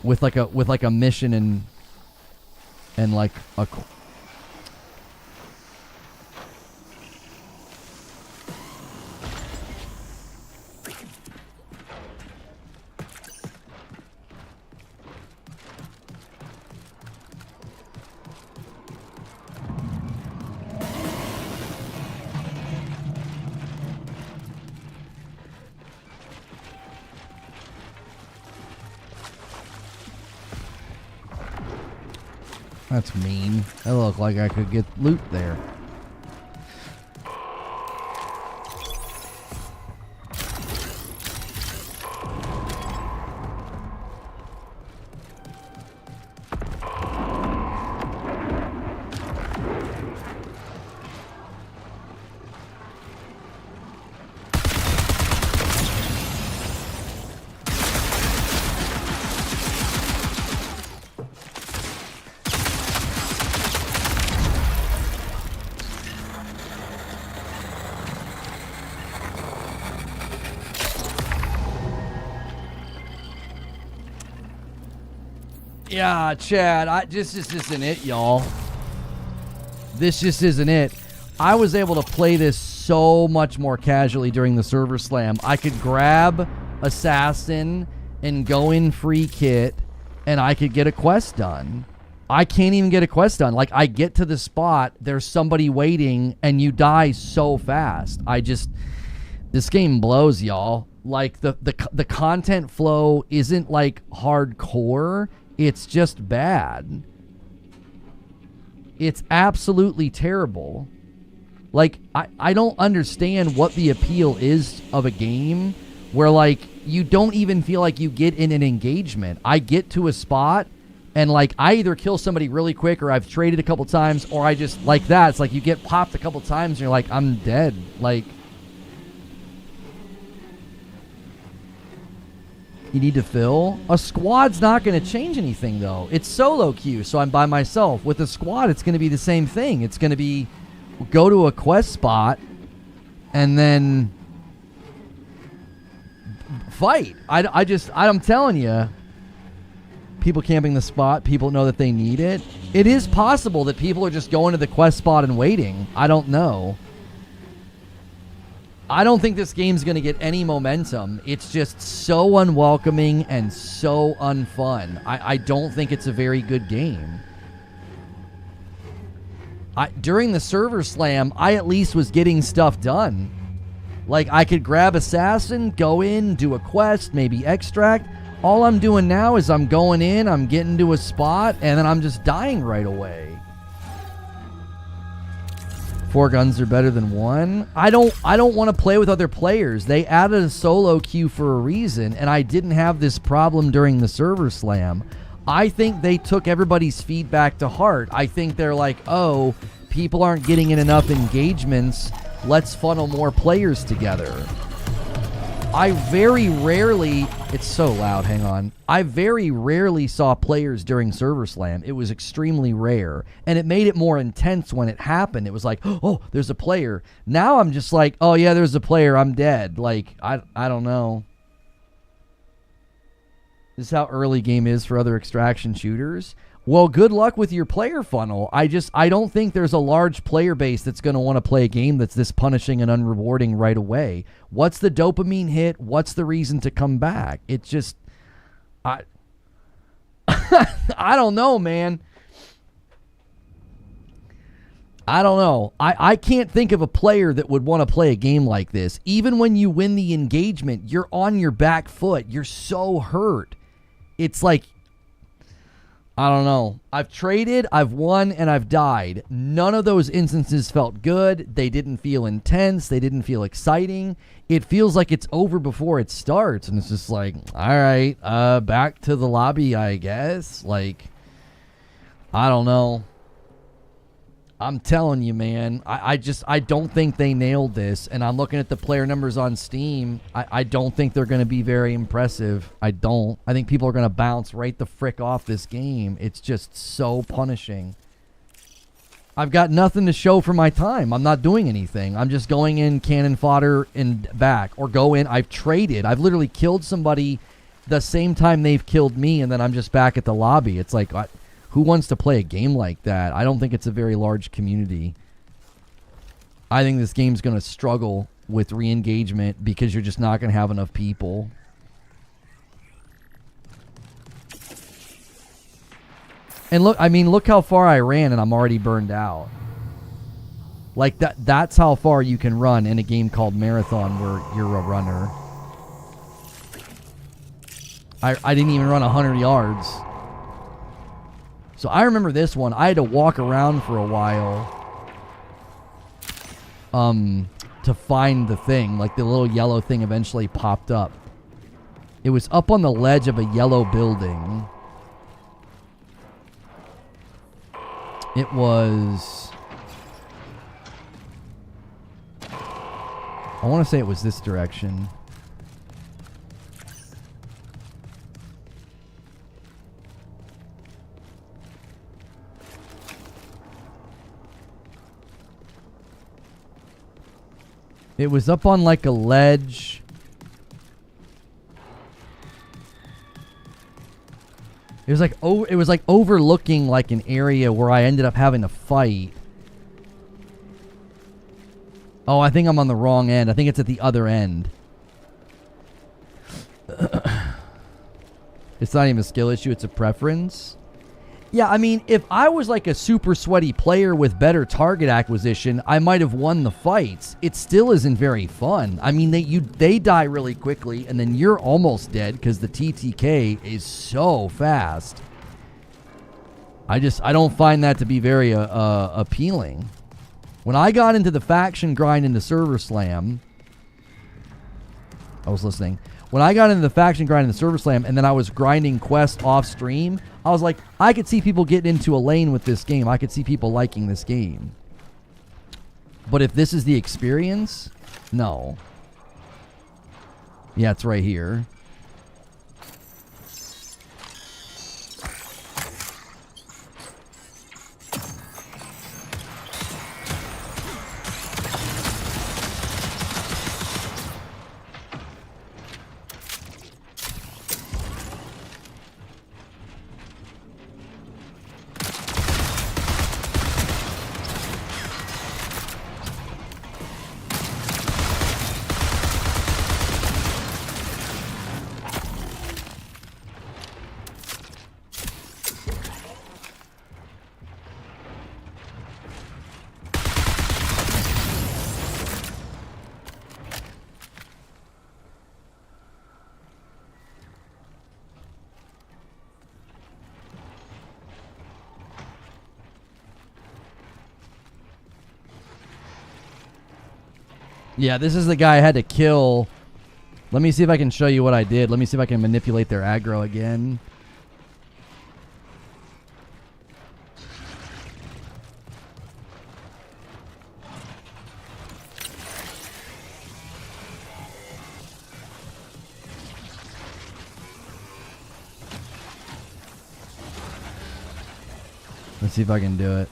with like a mission and like a That's mean. That looked like I could get loot there. Yeah, Chad, this just isn't it, y'all. This just isn't it. I was able to play this so much more casually during the server slam. I could grab Assassin and go in free kit, and I could get a quest done. I can't even get a quest done. Like, I get to the spot, there's somebody waiting, and you die so fast. This game blows, y'all. Like, the content flow isn't, like, hardcore. It's just bad. It's absolutely terrible. Like, I don't understand what the appeal is of a game where, like, you don't even feel like you get in an engagement. I get to a spot, and, like, I either kill somebody really quick, or I've traded a couple times, or I just, like that. It's like you get popped a couple times, and you're like, I'm dead. Like, you need to fill. A squad's not going to change anything, though. It's solo queue, so I'm by myself. With a squad, it's going to be the same thing. It's going to be go to a quest spot and then fight. I'm telling you, people camping the spot, people know that they need it. It is possible that people are just going to the quest spot and waiting. I don't know. I don't think this game's going to get any momentum. It's just so unwelcoming and so unfun. I don't think it's a very good game. During the server slam, I at least was getting stuff done. Like, I could grab Assassin, go in, do a quest, maybe extract. All I'm doing now is I'm going in, I'm getting to a spot, and then I'm just dying right away. 4 guns are better than 1. I don't want to play with other players. They added a solo queue for a reason, and I didn't have this problem during the server slam. I think they took everybody's feedback to heart. I think they're like, oh, people aren't getting in enough engagements. Let's funnel more players together. I very rarely... It's so loud, hang on. I very rarely saw players during server slam. It was extremely rare. And it made it more intense when it happened. It was like, oh, there's a player. Now I'm just like, oh yeah, there's a player, I'm dead. Like, I don't know. This is how early game is for other extraction shooters. Well, good luck with your player funnel. I don't think there's a large player base that's going to want to play a game that's this punishing and unrewarding right away. What's the dopamine hit? What's the reason to come back? It's just, I don't know, man. I don't know. I can't think of a player that would want to play a game like this. Even when you win the engagement, you're on your back foot. You're so hurt. it's like, I don't know. I've traded, I've won, and I've died. None of those instances felt good. They didn't feel intense. They didn't feel exciting. It feels like it's over before it starts. And it's just like, all right, back to the lobby, I guess. Like, I don't know. I'm telling you, man, I don't think they nailed this. And I'm looking at the player numbers on Steam. I don't think they're going to be very impressive. I don't. I think people are going to bounce right the frick off this game. It's just so punishing. I've got nothing to show for my time. I'm not doing anything. I'm just going in cannon fodder and back. Or go in. I've traded. I've literally killed somebody the same time they've killed me, and then I'm just back at the lobby. It's like... who wants to play a game like that? I don't think it's a very large community. I think this game's going to struggle with re-engagement because you're just not going to have enough people. And look, I mean, look how far I ran and I'm already burned out. Like, that's how far you can run in a game called Marathon where you're a runner. I didn't even run 100 yards. So I remember this one. I had to walk around for a while to find the thing. Like, the little yellow thing eventually popped up. It was up on the ledge of a yellow building. It was... I want to say it was this direction. It was up on like a ledge. It was like overlooking like an area where I ended up having to fight. Oh, I think I'm on the wrong end. I think it's at the other end. It's not even a skill issue, it's a preference. Yeah, I mean, if I was like a super sweaty player with better target acquisition, I might have won the fights. It still isn't very fun. I mean, they die really quickly, and then you're almost dead because the TTK is so fast. I don't find that to be very appealing. When I got into the faction grind into Server Slam, I was listening. When I got into the faction grind in the Server Slam and then I was grinding quests off stream, I was like, I could see people getting into a lane with this game. I could see people liking this game. But if this is the experience, no. Yeah, it's right here. Yeah, this is the guy I had to kill. Let me see if I can show you what I did. Let me see if I can manipulate their aggro again. Let's see if I can do it.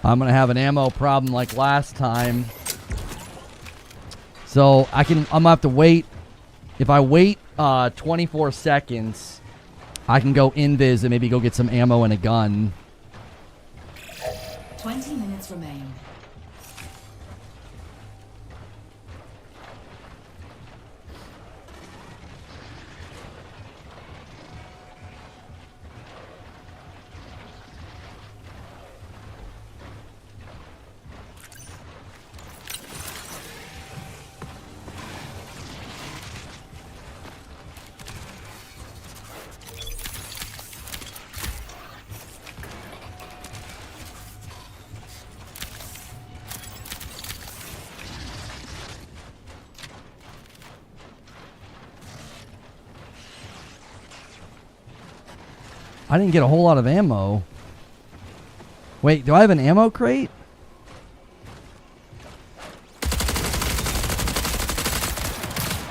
I'm going to have an ammo problem like last time. So I'm going to have to wait. If I wait 24 seconds, I can go invis and maybe go get some ammo and a gun. 20 minutes remain. I didn't get a whole lot of ammo. Wait, do I have an ammo crate?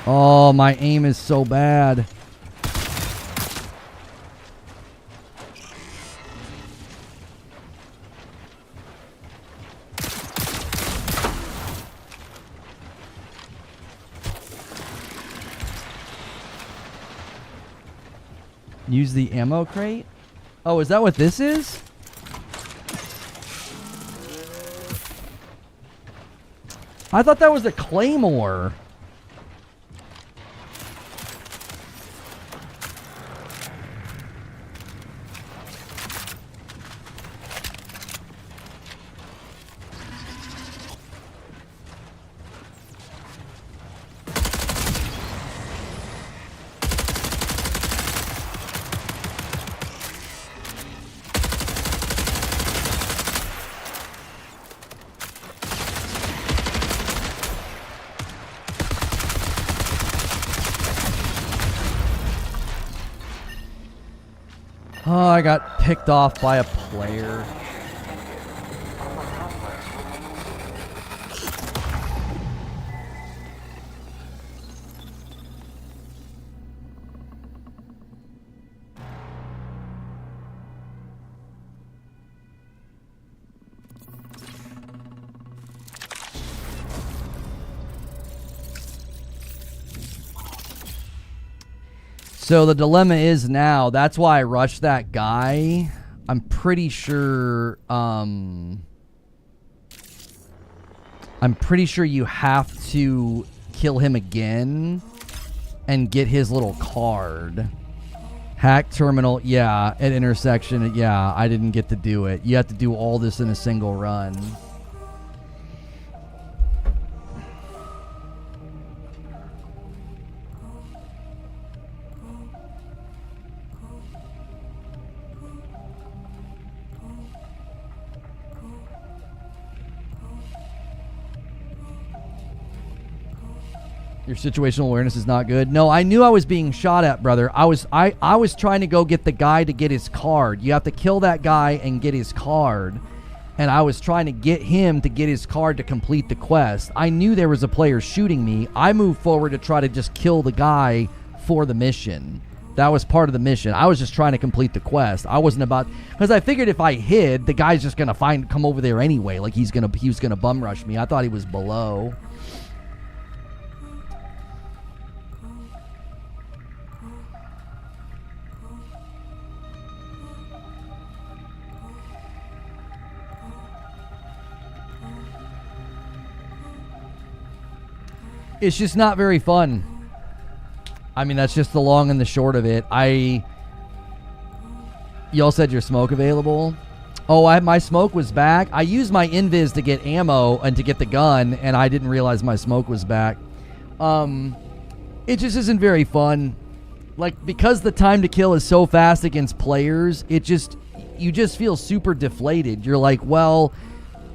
Oh, my aim is so bad. Use the ammo crate? Oh, is that what this is? I thought that was a claymore. Oh, I got picked off by a player. So the dilemma is now, that's why I rushed that guy. I'm pretty sure you have to kill him again and get his little card. Hack terminal, yeah, at intersection, yeah, I didn't get to do it. You have to do all this in a single run. Your situational awareness is not good. No, I knew I was being shot at, brother. I was trying to go get the guy to get his card. You have to kill that guy and get his card. And I was trying to get him to get his card to complete the quest. I knew there was a player shooting me. I moved forward to try to just kill the guy for the mission. That was part of the mission. I was just trying to complete the quest. I wasn't about, because I figured if I hid, the guy's just gonna come over there anyway. Like he was gonna bum rush me. I thought he was below. It's just not very fun. I mean, that's just the long and the short of it. Y'all said your smoke available? Oh, my smoke was back. I used my invis to get ammo and to get the gun, and I didn't realize my smoke was back. It just isn't very fun. Like, because the time to kill is so fast against players, you just feel super deflated. You're like, well,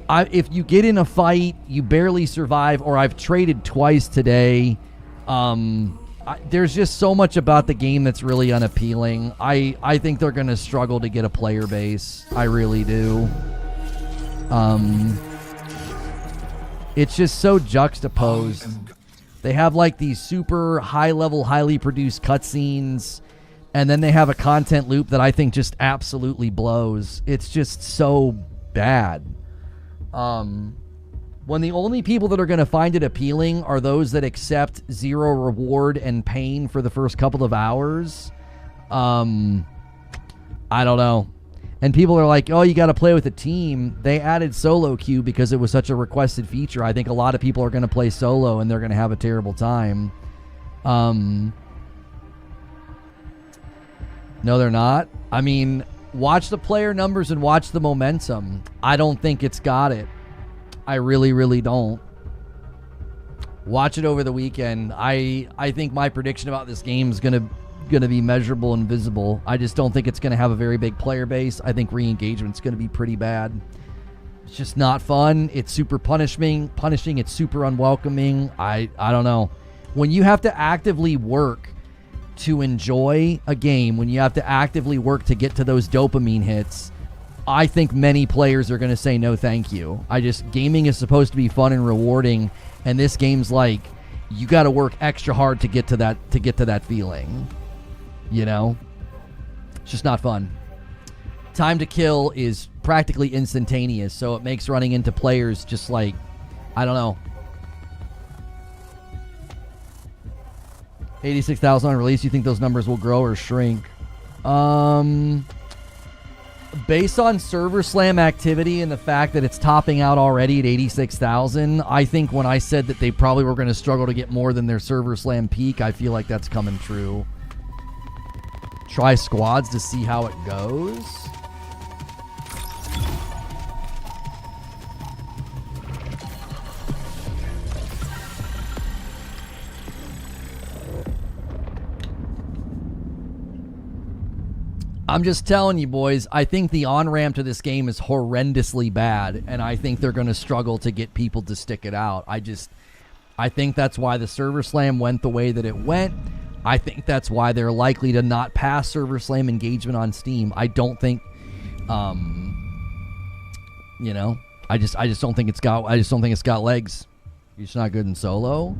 if you get in a fight, you barely survive, or I've traded twice today. There's just so much about the game that's really unappealing. I think they're going to struggle to get a player base. I really do. It's just so juxtaposed. They have like these super high-level, highly produced cutscenes, and then they have a content loop that I think just absolutely blows. It's just so bad. When the only people that are going to find it appealing are those that accept zero reward and pain for the first couple of hours, I don't know. And people are like, oh, you got to play with a team. They added solo queue because it was such a requested feature. I think a lot of people are going to play solo and they're going to have a terrible time. No, they're not. I mean, watch the player numbers and watch the momentum. I don't think it's got it. I really, really don't. Watch it over the weekend. I think my prediction about this game is gonna be measurable and visible. I just don't think it's gonna have a very big player base. I think re-engagement's gonna be pretty bad. It's just not fun. It's super punishing. It's super unwelcoming. I don't know. When you have to actively work to enjoy a game, when you have to actively work to get to those dopamine hits, I think many players are going to say no thank you. Gaming is supposed to be fun and rewarding, and this game's like, you got to work extra hard to get to that feeling. You know? It's just not fun. Time to kill is practically instantaneous, so it makes running into players just like, I don't know. 86,000 on release, you think those numbers will grow or shrink? Based on server slam activity and the fact that it's topping out already at 86,000, I think when I said that they probably were going to struggle to get more than their server slam peak, I feel like that's coming true. Try squads to see how it goes. I'm just telling you, boys, I think the on-ramp to this game is horrendously bad, and I think they're going to struggle to get people to stick it out. I think that's why the server slam went the way that it went. I think that's why they're likely to not pass server slam engagement on Steam. I don't think, you know, I just don't think it's got legs. It's not good in solo.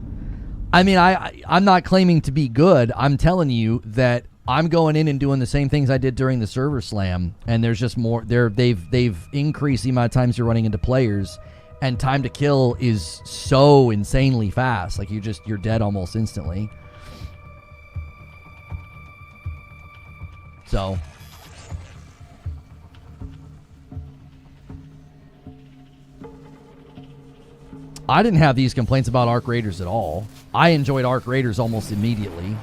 I mean, I'm not claiming to be good. I'm telling you that I'm going in and doing the same things I did during the server slam, and there's just more. They've increased the amount of times you're running into players, and time to kill is so insanely fast. Like you're dead almost instantly. So I didn't have these complaints about Arc Raiders at all. I enjoyed Arc Raiders almost immediately.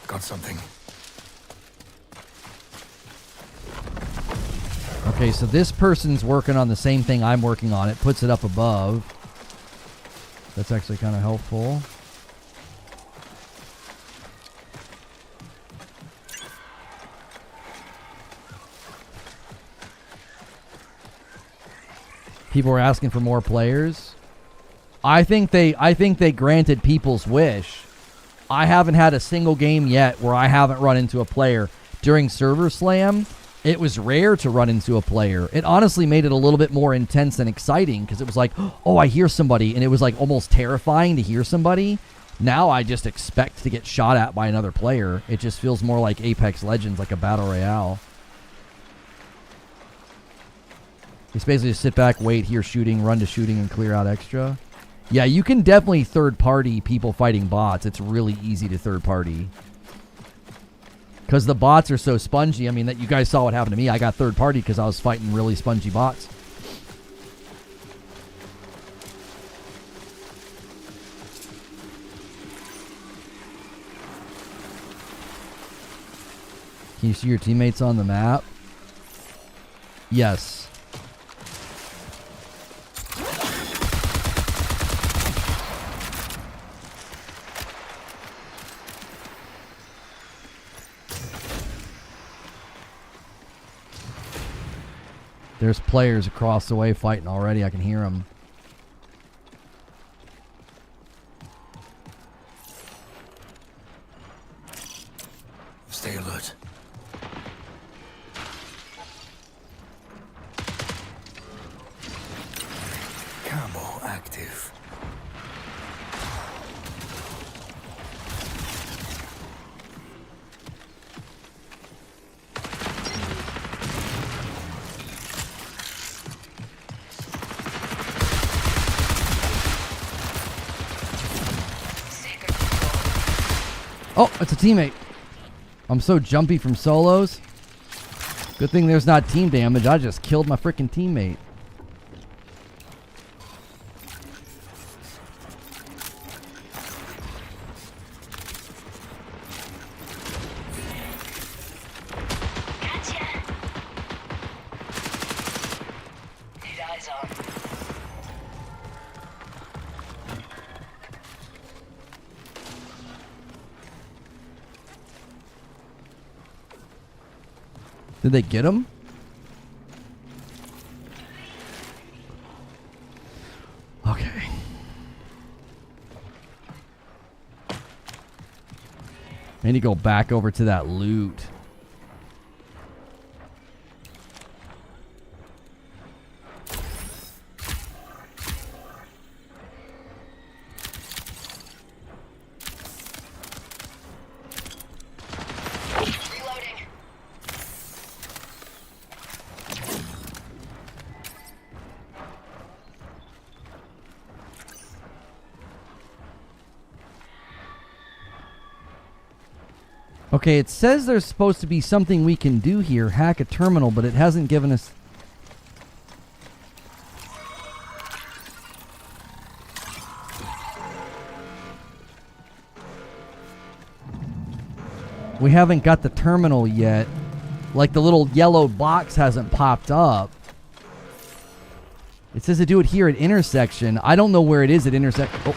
Got something. Okay, so this person's working on the same thing I'm working on. It puts it up above. That's actually kind of helpful. People were asking for more players. I think they granted people's wish. I haven't had a single game yet where I haven't run into a player. During Server Slam, it was rare to run into a player. It honestly made it a little bit more intense and exciting because it was like, oh, I hear somebody, and it was like almost terrifying to hear somebody. Now I just expect to get shot at by another player. It just feels more like Apex Legends, like a battle royale. It's basically just sit back, wait, hear shooting, run to shooting, and clear out extra. Yeah, you can definitely third-party people fighting bots. It's really easy to third-party. Because the bots are so spongy. I mean, that you guys saw what happened to me. I got third-party because I was fighting really spongy bots. Can you see your teammates on the map? Yes. There's players across the way fighting already. I can hear them. Stay alert. Camo active. Oh, it's a teammate. I'm so jumpy from solos. Good thing there's not team damage. I just killed my freaking teammate. Did they get him? Okay. I need to go back over to that loot. Okay, it says there's supposed to be something we can do here, hack a terminal, but it hasn't given us... We haven't got the terminal yet. Like the little yellow box hasn't popped up. It says to do it here at intersection. I don't know where it is at intersection. Oh.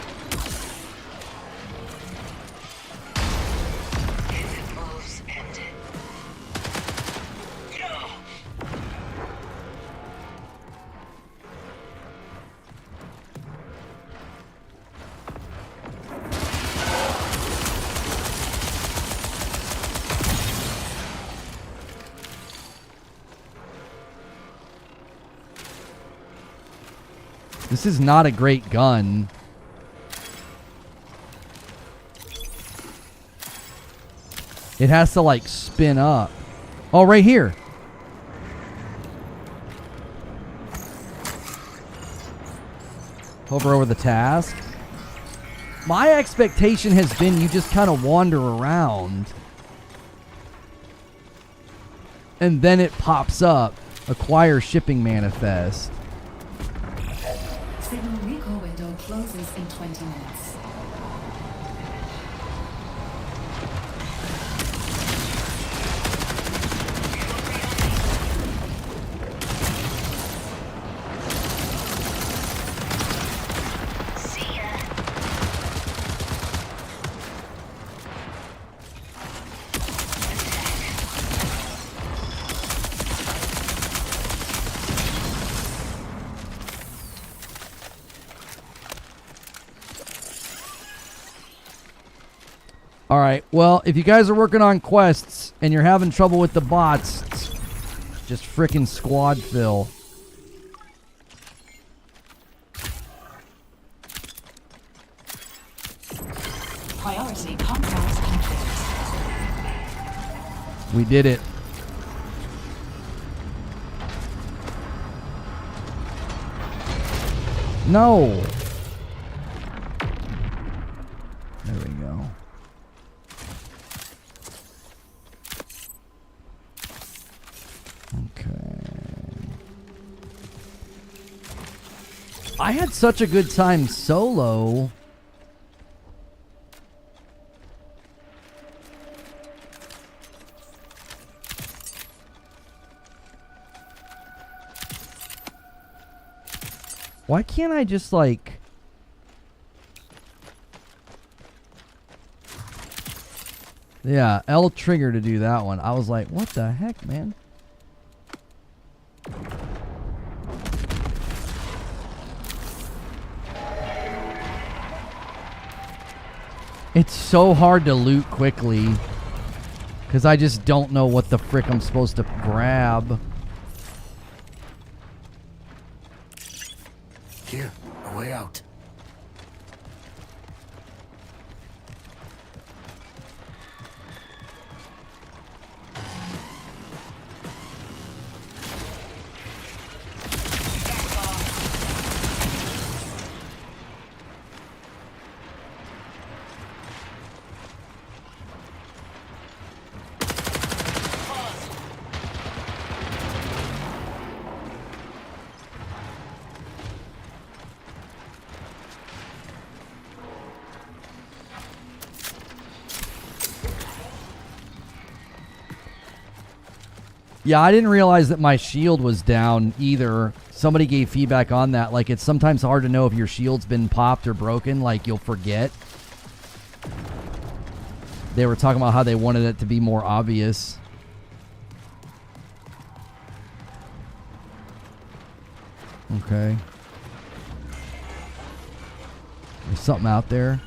This is not a great gun. It has to like spin up. Oh, right here. Hover over the task. My expectation has been you just kind of wander around. And then it pops up. Acquire shipping manifest. Signal recall window closes in 20 minutes. All right, well, if you guys are working on quests and you're having trouble with the bots, just frickin' squad fill. Priority contract complete. We did it. No. There we go. I had such a good time solo. Why can't I just like... Yeah, L trigger to do that one. I was like, what the heck, man? It's so hard to loot quickly because I just don't know what the frick I'm supposed to grab. Here, a way out. Yeah, I didn't realize that my shield was down either. Somebody gave feedback on that. Like, it's sometimes hard to know if your shield's been popped or broken. Like, you'll forget. They were talking about how they wanted it to be more obvious. Okay. There's something out there.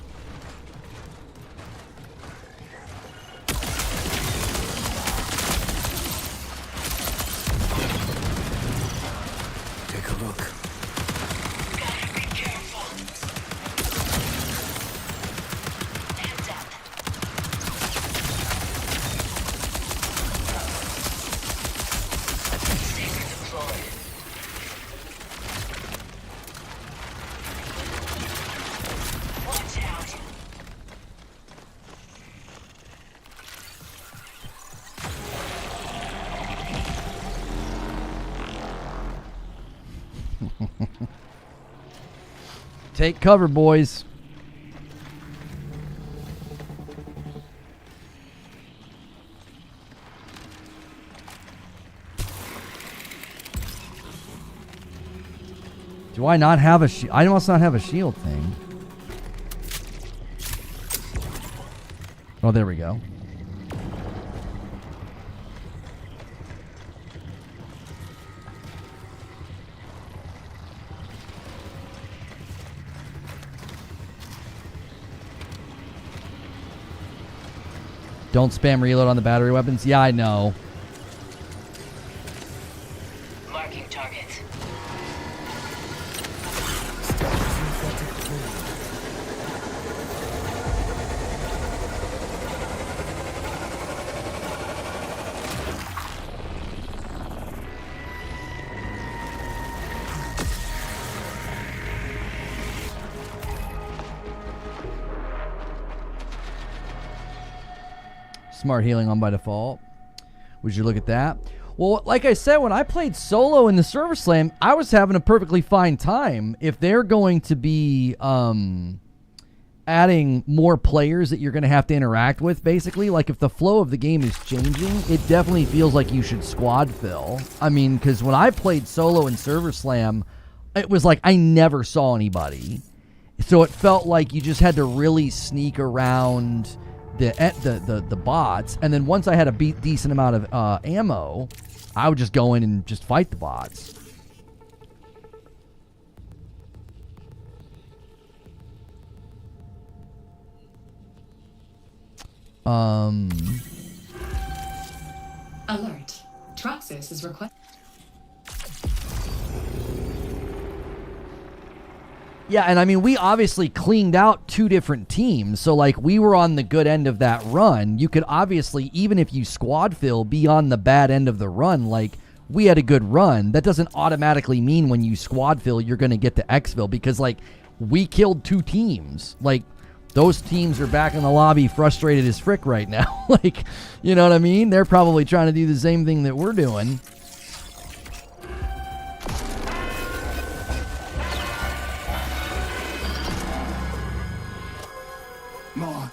Take a look. Gotta be careful. Hands up. Saber deployed. Watch out. Take cover, boys. Do I not have a shield? I must not have a shield thing. Oh, there we go. Don't spam reload on the battery weapons. Yeah, I know. Marking target. Smart healing on by default. Would you look at that? Well, like I said, when I played solo in the Server Slam, I was having a perfectly fine time. If they're going to be adding more players that you're going to have to interact with, basically, like if the flow of the game is changing, it definitely feels like you should squad fill. I mean, because when I played solo in Server Slam, it was like I never saw anybody. So it felt like you just had to really sneak around the bots, and then once I had a decent amount of ammo, I would just go in and just fight the bots. Alert. Traxxas is requested. Yeah, and I mean, we obviously cleaned out two different teams, so like we were on the good end of that run. You could obviously, even if you squad fill, be on the bad end of the run. Like, we had a good run. That doesn't automatically mean when you squad fill, you're going to get to exfil, because like we killed two teams. Like, those teams are back in the lobby frustrated as frick right now. Like, you know what I mean? They're probably trying to do the same thing that we're doing. More.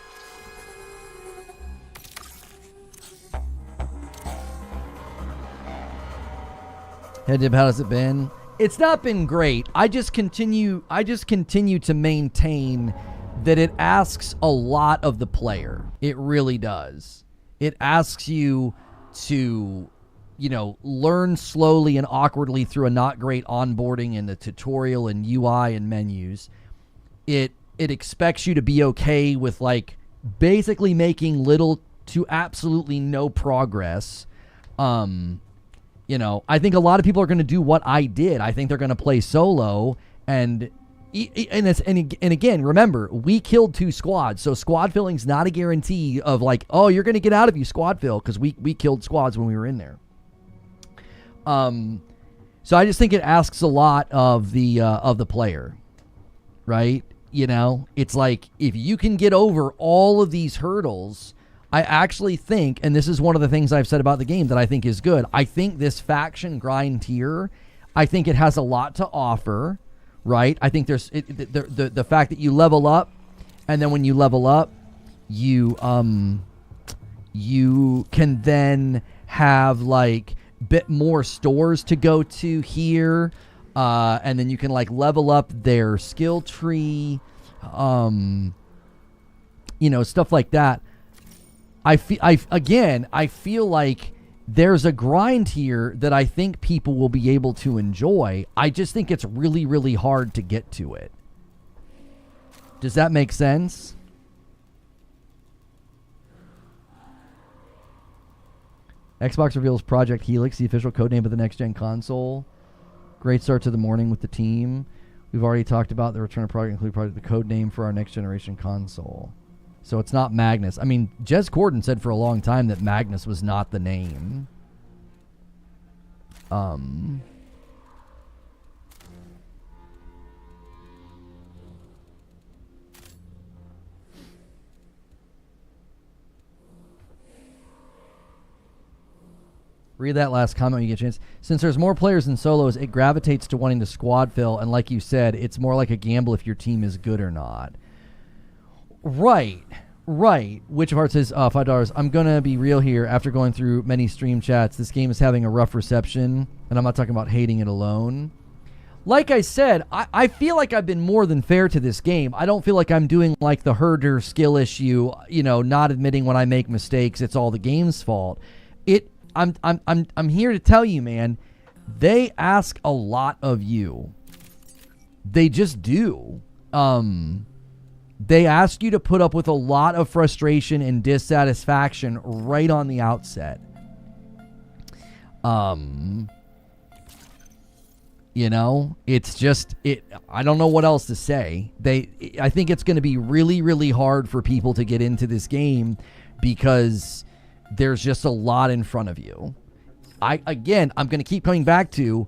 Head dip, how has it been? It's not been great. I just continue to maintain that it asks a lot of the player. It really does. It asks you to, you know, learn slowly and awkwardly through a not great onboarding and the tutorial and UI and menus. It expects you to be okay with, like, basically making little to absolutely no progress. You know, I think a lot of people are going to do what I did. I think they're going to play solo, and again, remember, we killed two squads, so squad filling's not a guarantee of like, oh, you're going to get out if you squad fill, because we killed squads when we were in there. So I just think it asks a lot of the player, right? You know, it's like, if you can get over all of these hurdles, I actually think, and this is one of the things I've said about the game that I think is good, I think this faction grind tier, I think it has a lot to offer, right? I think there's the fact that you level up, and then when you level up, you can then have like bit more stores to go to here. And then you can like level up their skill tree, you know, stuff like that. I feel like there's a grind here that I think people will be able to enjoy. I just think it's really, really hard to get to it. Does that make sense? Xbox reveals Project Helix, the official codename of the next-gen console. Great start to the morning with the team. We've already talked about the return of Project, include Project, the code name for our next-generation console. So it's not Magnus. I mean, Jez Corden said for a long time that Magnus was not the name. Read that last comment when you get a chance. Since there's more players in solos, it gravitates to wanting to squad fill, and like you said, it's more like a gamble if your team is good or not. Right. Witch of Heart says, $5. I'm going to be real here. After going through many stream chats, this game is having a rough reception, and I'm not talking about hating it alone. Like I said, I feel like I've been more than fair to this game. I don't feel like I'm doing like the herder skill issue, you know, not admitting when I make mistakes, it's all the game's fault. I'm here to tell you, man, they ask a lot of you. They just do. They ask you to put up with a lot of frustration and dissatisfaction right on the outset. You know, it's just, I don't know what else to say. I think it's going to be really, really hard for people to get into this game because there's just a lot in front of you. I'm going to keep coming back to,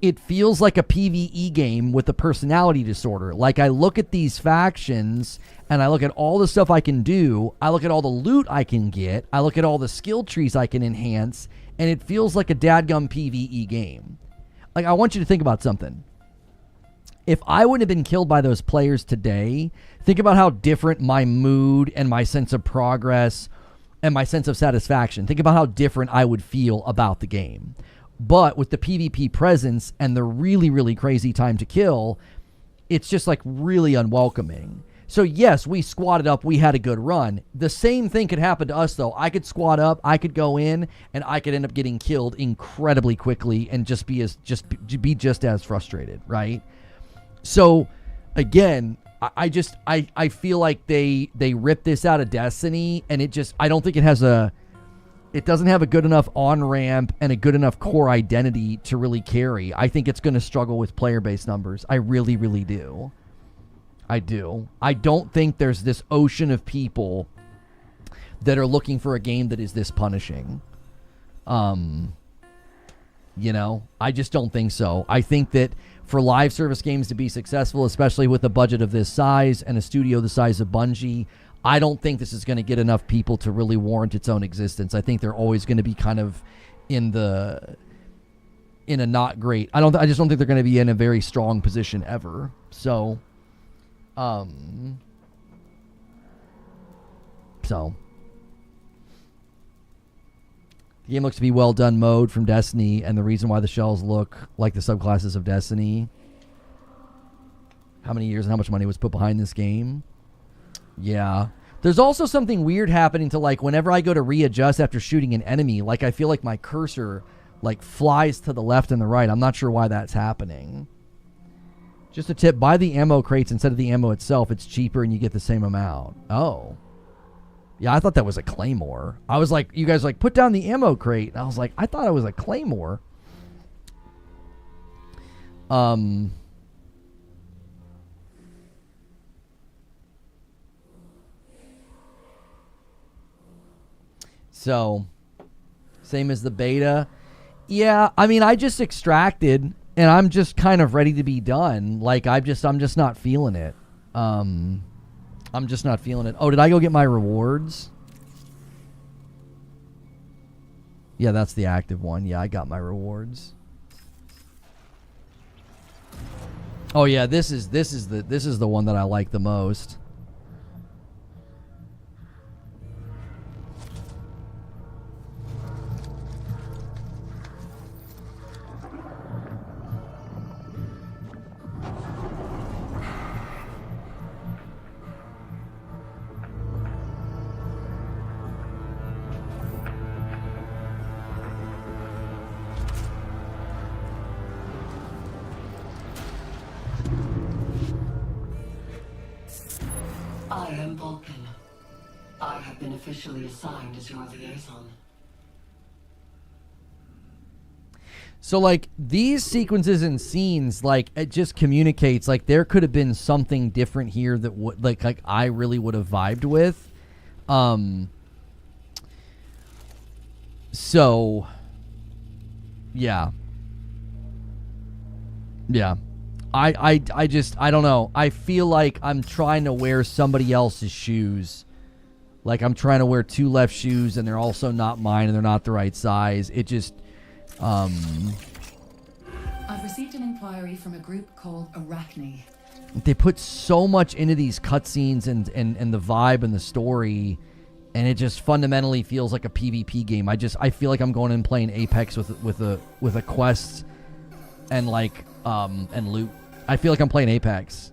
it feels like a PvE game with a personality disorder. Like, I look at these factions, and I look at all the stuff I can do. I look at all the loot I can get. I look at all the skill trees I can enhance, and it feels like a dadgum PvE game. Like, I want you to think about something. If I wouldn't have been killed by those players today, think about how different my mood and my sense of progress and my sense of satisfaction. Think about how different I would feel about the game. But with the PvP presence and the really, really crazy time to kill, it's just like really unwelcoming. So yes, we squatted up, we had a good run. The same thing could happen to us though. I could squat up, I could go in, and I could end up getting killed incredibly quickly and just be just as frustrated, right? So again, I feel like they ripped this out of Destiny, and I don't think it doesn't have a good enough on-ramp and a good enough core identity to really carry. I think it's going to struggle with player-based numbers. I really, really do. I do. I don't think there's this ocean of people that are looking for a game that is this punishing. You know, I just don't think so. I think that for live service games to be successful, especially with a budget of this size and a studio the size of Bungie, I don't think this is going to get enough people to really warrant its own existence. I think they're always going to be kind of in a not great. I just don't think they're going to be in a very strong position ever. So, the game looks to be well done mode from Destiny, and the reason why the shells look like the subclasses of Destiny. How many years and how much money was put behind this game? Yeah. There's also something weird happening to, like, whenever I go to readjust after shooting an enemy, like, I feel like my cursor, like, flies to the left and the right. I'm not sure why that's happening. Just a tip, buy the ammo crates instead of the ammo itself. It's cheaper and you get the same amount. Oh. Yeah, I thought that was a claymore. I was like, you guys were like, put down the ammo crate. And I was like, I thought it was a claymore. So, same as the beta. Yeah, I mean, I just extracted, and I'm just kind of ready to be done. Like, I'm just not feeling it. I'm just not feeling it. Oh, did I go get my rewards? Yeah, that's the active one. Yeah, I got my rewards. Oh yeah, this is the one that I like the most. I am Vulcan. I have been officially assigned as your liaison. So, like, these sequences and scenes, like, it just communicates, like, there could have been something different here that would, like I really would have vibed with. So, yeah. Yeah. I don't know. I feel like I'm trying to wear somebody else's shoes. Like, I'm trying to wear two left shoes, and they're also not mine, and they're not the right size. It just... I've received an inquiry from a group called Arachne. They put so much into these cutscenes and the vibe and the story, and it just fundamentally feels like a PvP game. I feel like I'm going and playing Apex with a quest and like and loot. I feel like I'm playing Apex.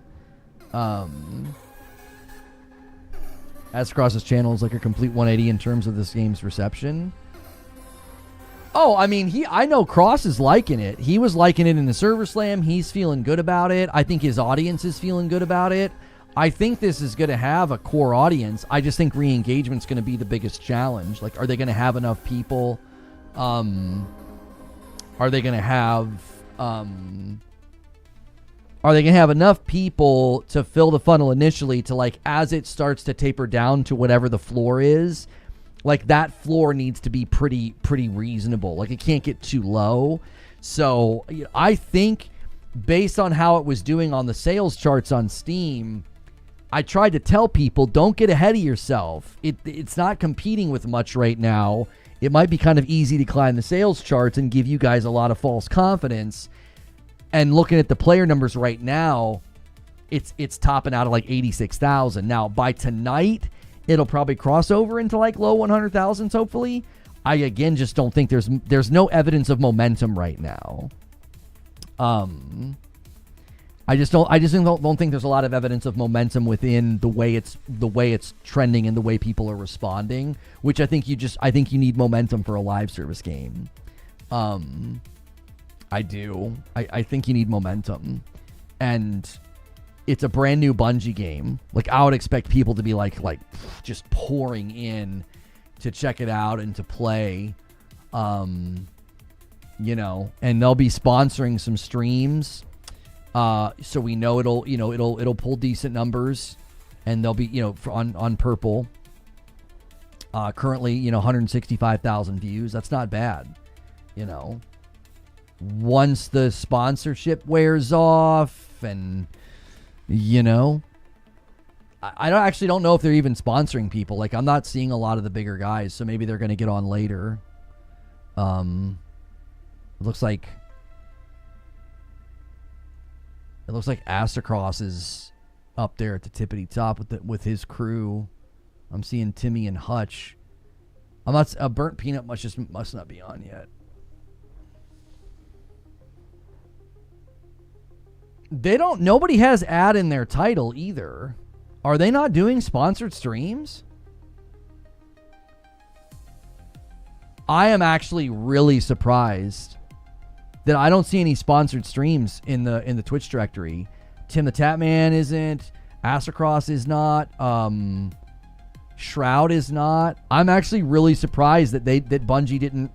Ascross's channel is like a complete 180 in terms of this game's reception. Oh, I mean, I know Cross is liking it. He was liking it in the server slam. He's feeling good about it. I think his audience is feeling good about it. I think this is going to have a core audience. I just think re-engagement's going to be the biggest challenge. Like, are they going to have enough people? Are they going to have enough people to fill the funnel initially to, like, as it starts to taper down to whatever the floor is, like, that floor needs to be pretty reasonable. Like, it can't get too low. So I think based on how it was doing on the sales charts on Steam, I tried to tell people, don't get ahead of yourself. It's not competing with much right now. It might be kind of easy to climb the sales charts and give you guys a lot of false confidence. And looking at the player numbers right now, it's topping out at like 86,000. Now, by tonight, it'll probably cross over into like low 100,000s, hopefully. I, again, just don't think there's no evidence of momentum right now. I just don't think there's a lot of evidence of momentum within the way it's trending and the way people are responding, which I think you need momentum for a live service game. I do. I think you need momentum. And it's a brand new Bungie game. Like, I would expect people to be like just pouring in to check it out and to play. And they'll be sponsoring some streams. So we know it'll pull decent numbers, and they'll be, on Purple. Currently, 165,000 views. That's not bad. Once the sponsorship wears off, and I don't know if they're even sponsoring people. Like, I'm not seeing a lot of the bigger guys, so maybe they're going to get on later. It looks like Astacross is up there at the tippity top with his crew. I'm seeing Timmy and Hutch. A Burnt Peanut must not be on yet. Nobody has ad in their title either. Are they not doing sponsored streams? I am actually really surprised that I don't see any sponsored streams in the Twitch directory. Tim the Tatman isn't. Astacross is not. Shroud is not. I'm actually really surprised that Bungie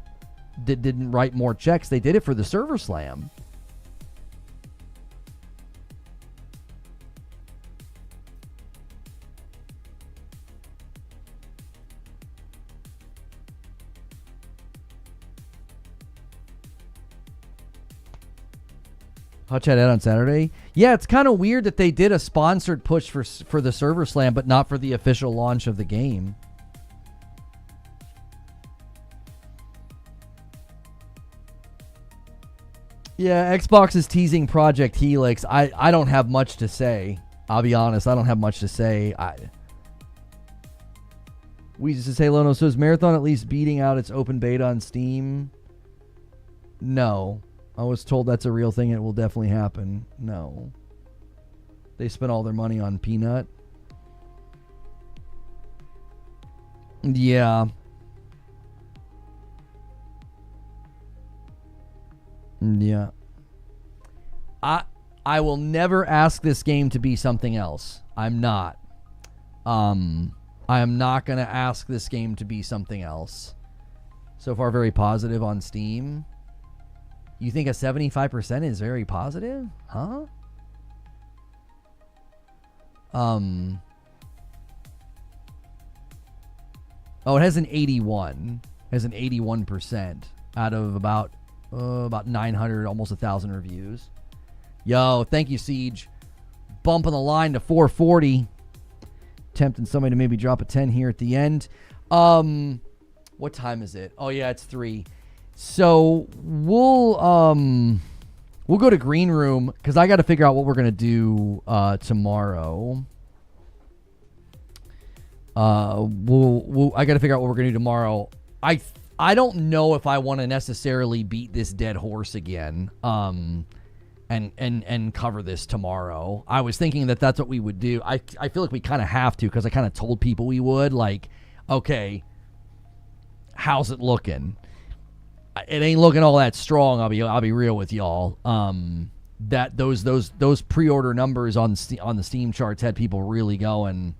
didn't write more checks. They did it for the server slam. Hutch had it on Saturday. Yeah, it's kind of weird that they did a sponsored push for the server slam, but not for the official launch of the game. Yeah, Xbox is teasing Project Helix. I don't have much to say. I'll be honest. I don't have much to say. We just say Lono, so is Marathon at least beating out its open beta on Steam? No. I was told that's a real thing. It will definitely happen. No. They spent all their money on Peanut. Yeah. Yeah. I will never ask this game to be something else. I'm not. I am not going to ask this game to be something else. So far, very positive on Steam. You think a 75% is very positive? Huh? Oh, it has an 81. It has an 81% out of about 900, almost 1,000 reviews. Yo, thank you, Siege. Bumping the line to 440. Tempting somebody to maybe drop a 10 here at the end. What time is it? Oh yeah, it's 3. So we'll go to Green Room because I got to figure out what we're gonna do tomorrow. I got to figure out what we're gonna do tomorrow. I don't know if I want to necessarily beat this dead horse again. And cover this tomorrow. I was thinking that that's what we would do. I feel like we kind of have to because I kind of told people we would. Like, okay, how's it looking? It ain't looking all that strong. I'll be real with y'all. That those pre-order numbers on the Steam charts had people really going,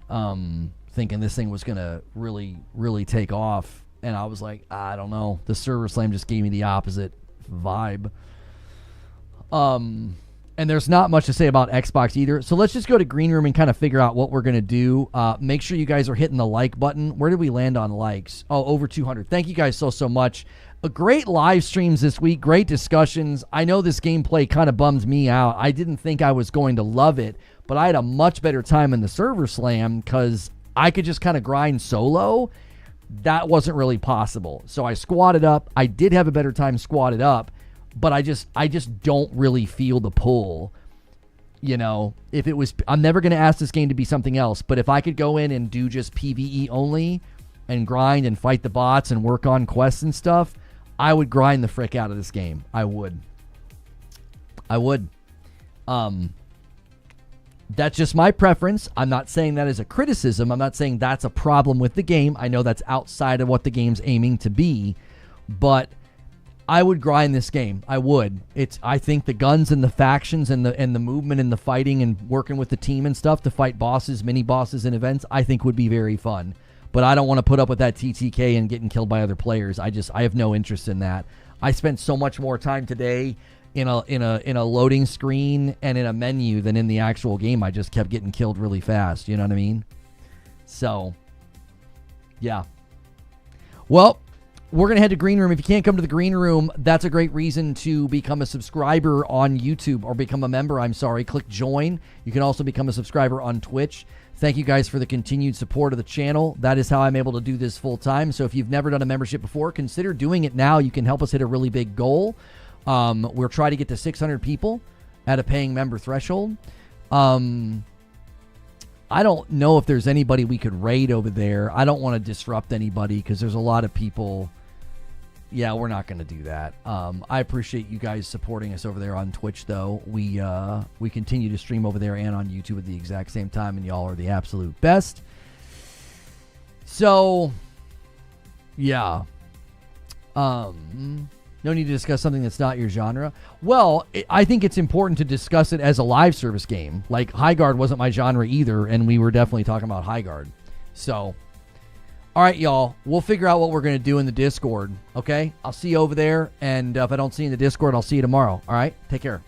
thinking this thing was gonna really take off. And I was like, I don't know. The server slam just gave me the opposite vibe. And there's not much to say about Xbox either. So let's just go to Green Room and kind of figure out what we're going to do. Make sure you guys are hitting the like button. Where did we land on likes? Oh, over 200. Thank you guys so much. Great live streams this week. Great discussions. I know this gameplay kind of bums me out. I didn't think I was going to love it, but I had a much better time in the server slam because I could just kind of grind solo. That wasn't really possible. So I squatted up. I did have a better time squatted up. But I just don't really feel the pull. You know, if it was, I'm never going to ask this game to be something else. But if I could go in and do just PvE only and grind and fight the bots and work on quests and stuff, I would grind the frick out of this game. I would. That's just my preference. I'm not saying that as a criticism. I'm not saying that's a problem with the game. I know that's outside of what the game's aiming to be. But I would grind this game. I would. I think the guns and the factions and the movement and the fighting and working with the team and stuff to fight bosses, mini bosses and events, I think would be very fun. But I don't want to put up with that TTK and getting killed by other players. I have no interest in that. I spent so much more time today in a loading screen and in a menu than in the actual game. I just kept getting killed really fast. You know what I mean? So, yeah. Well, we're going to head to Green Room. If you can't come to the Green Room, that's a great reason to become a subscriber on YouTube or become a member. Click join. You can also become a subscriber on Twitch. Thank you guys for the continued support of the channel. That is how I'm able to do this full time. So if you've never done a membership before, consider doing it now. You can help us hit a really big goal. We're trying to get to 600 people at a paying member threshold. I don't know if there's anybody we could raid over there. I don't want to disrupt anybody because there's a lot of people. Yeah, we're not going to do that. I appreciate you guys supporting us over there on Twitch, though. We continue to stream over there and on YouTube at the exact same time, and y'all are the absolute best. So, yeah. No need to discuss something that's not your genre. Well, I think it's important to discuss it as a live service game. Like, High Guard wasn't my genre either, and we were definitely talking about High Guard. So, all right, y'all. We'll figure out what we're going to do in the Discord, okay? I'll see you over there, and if I don't see you in the Discord, I'll see you tomorrow. All right? Take care.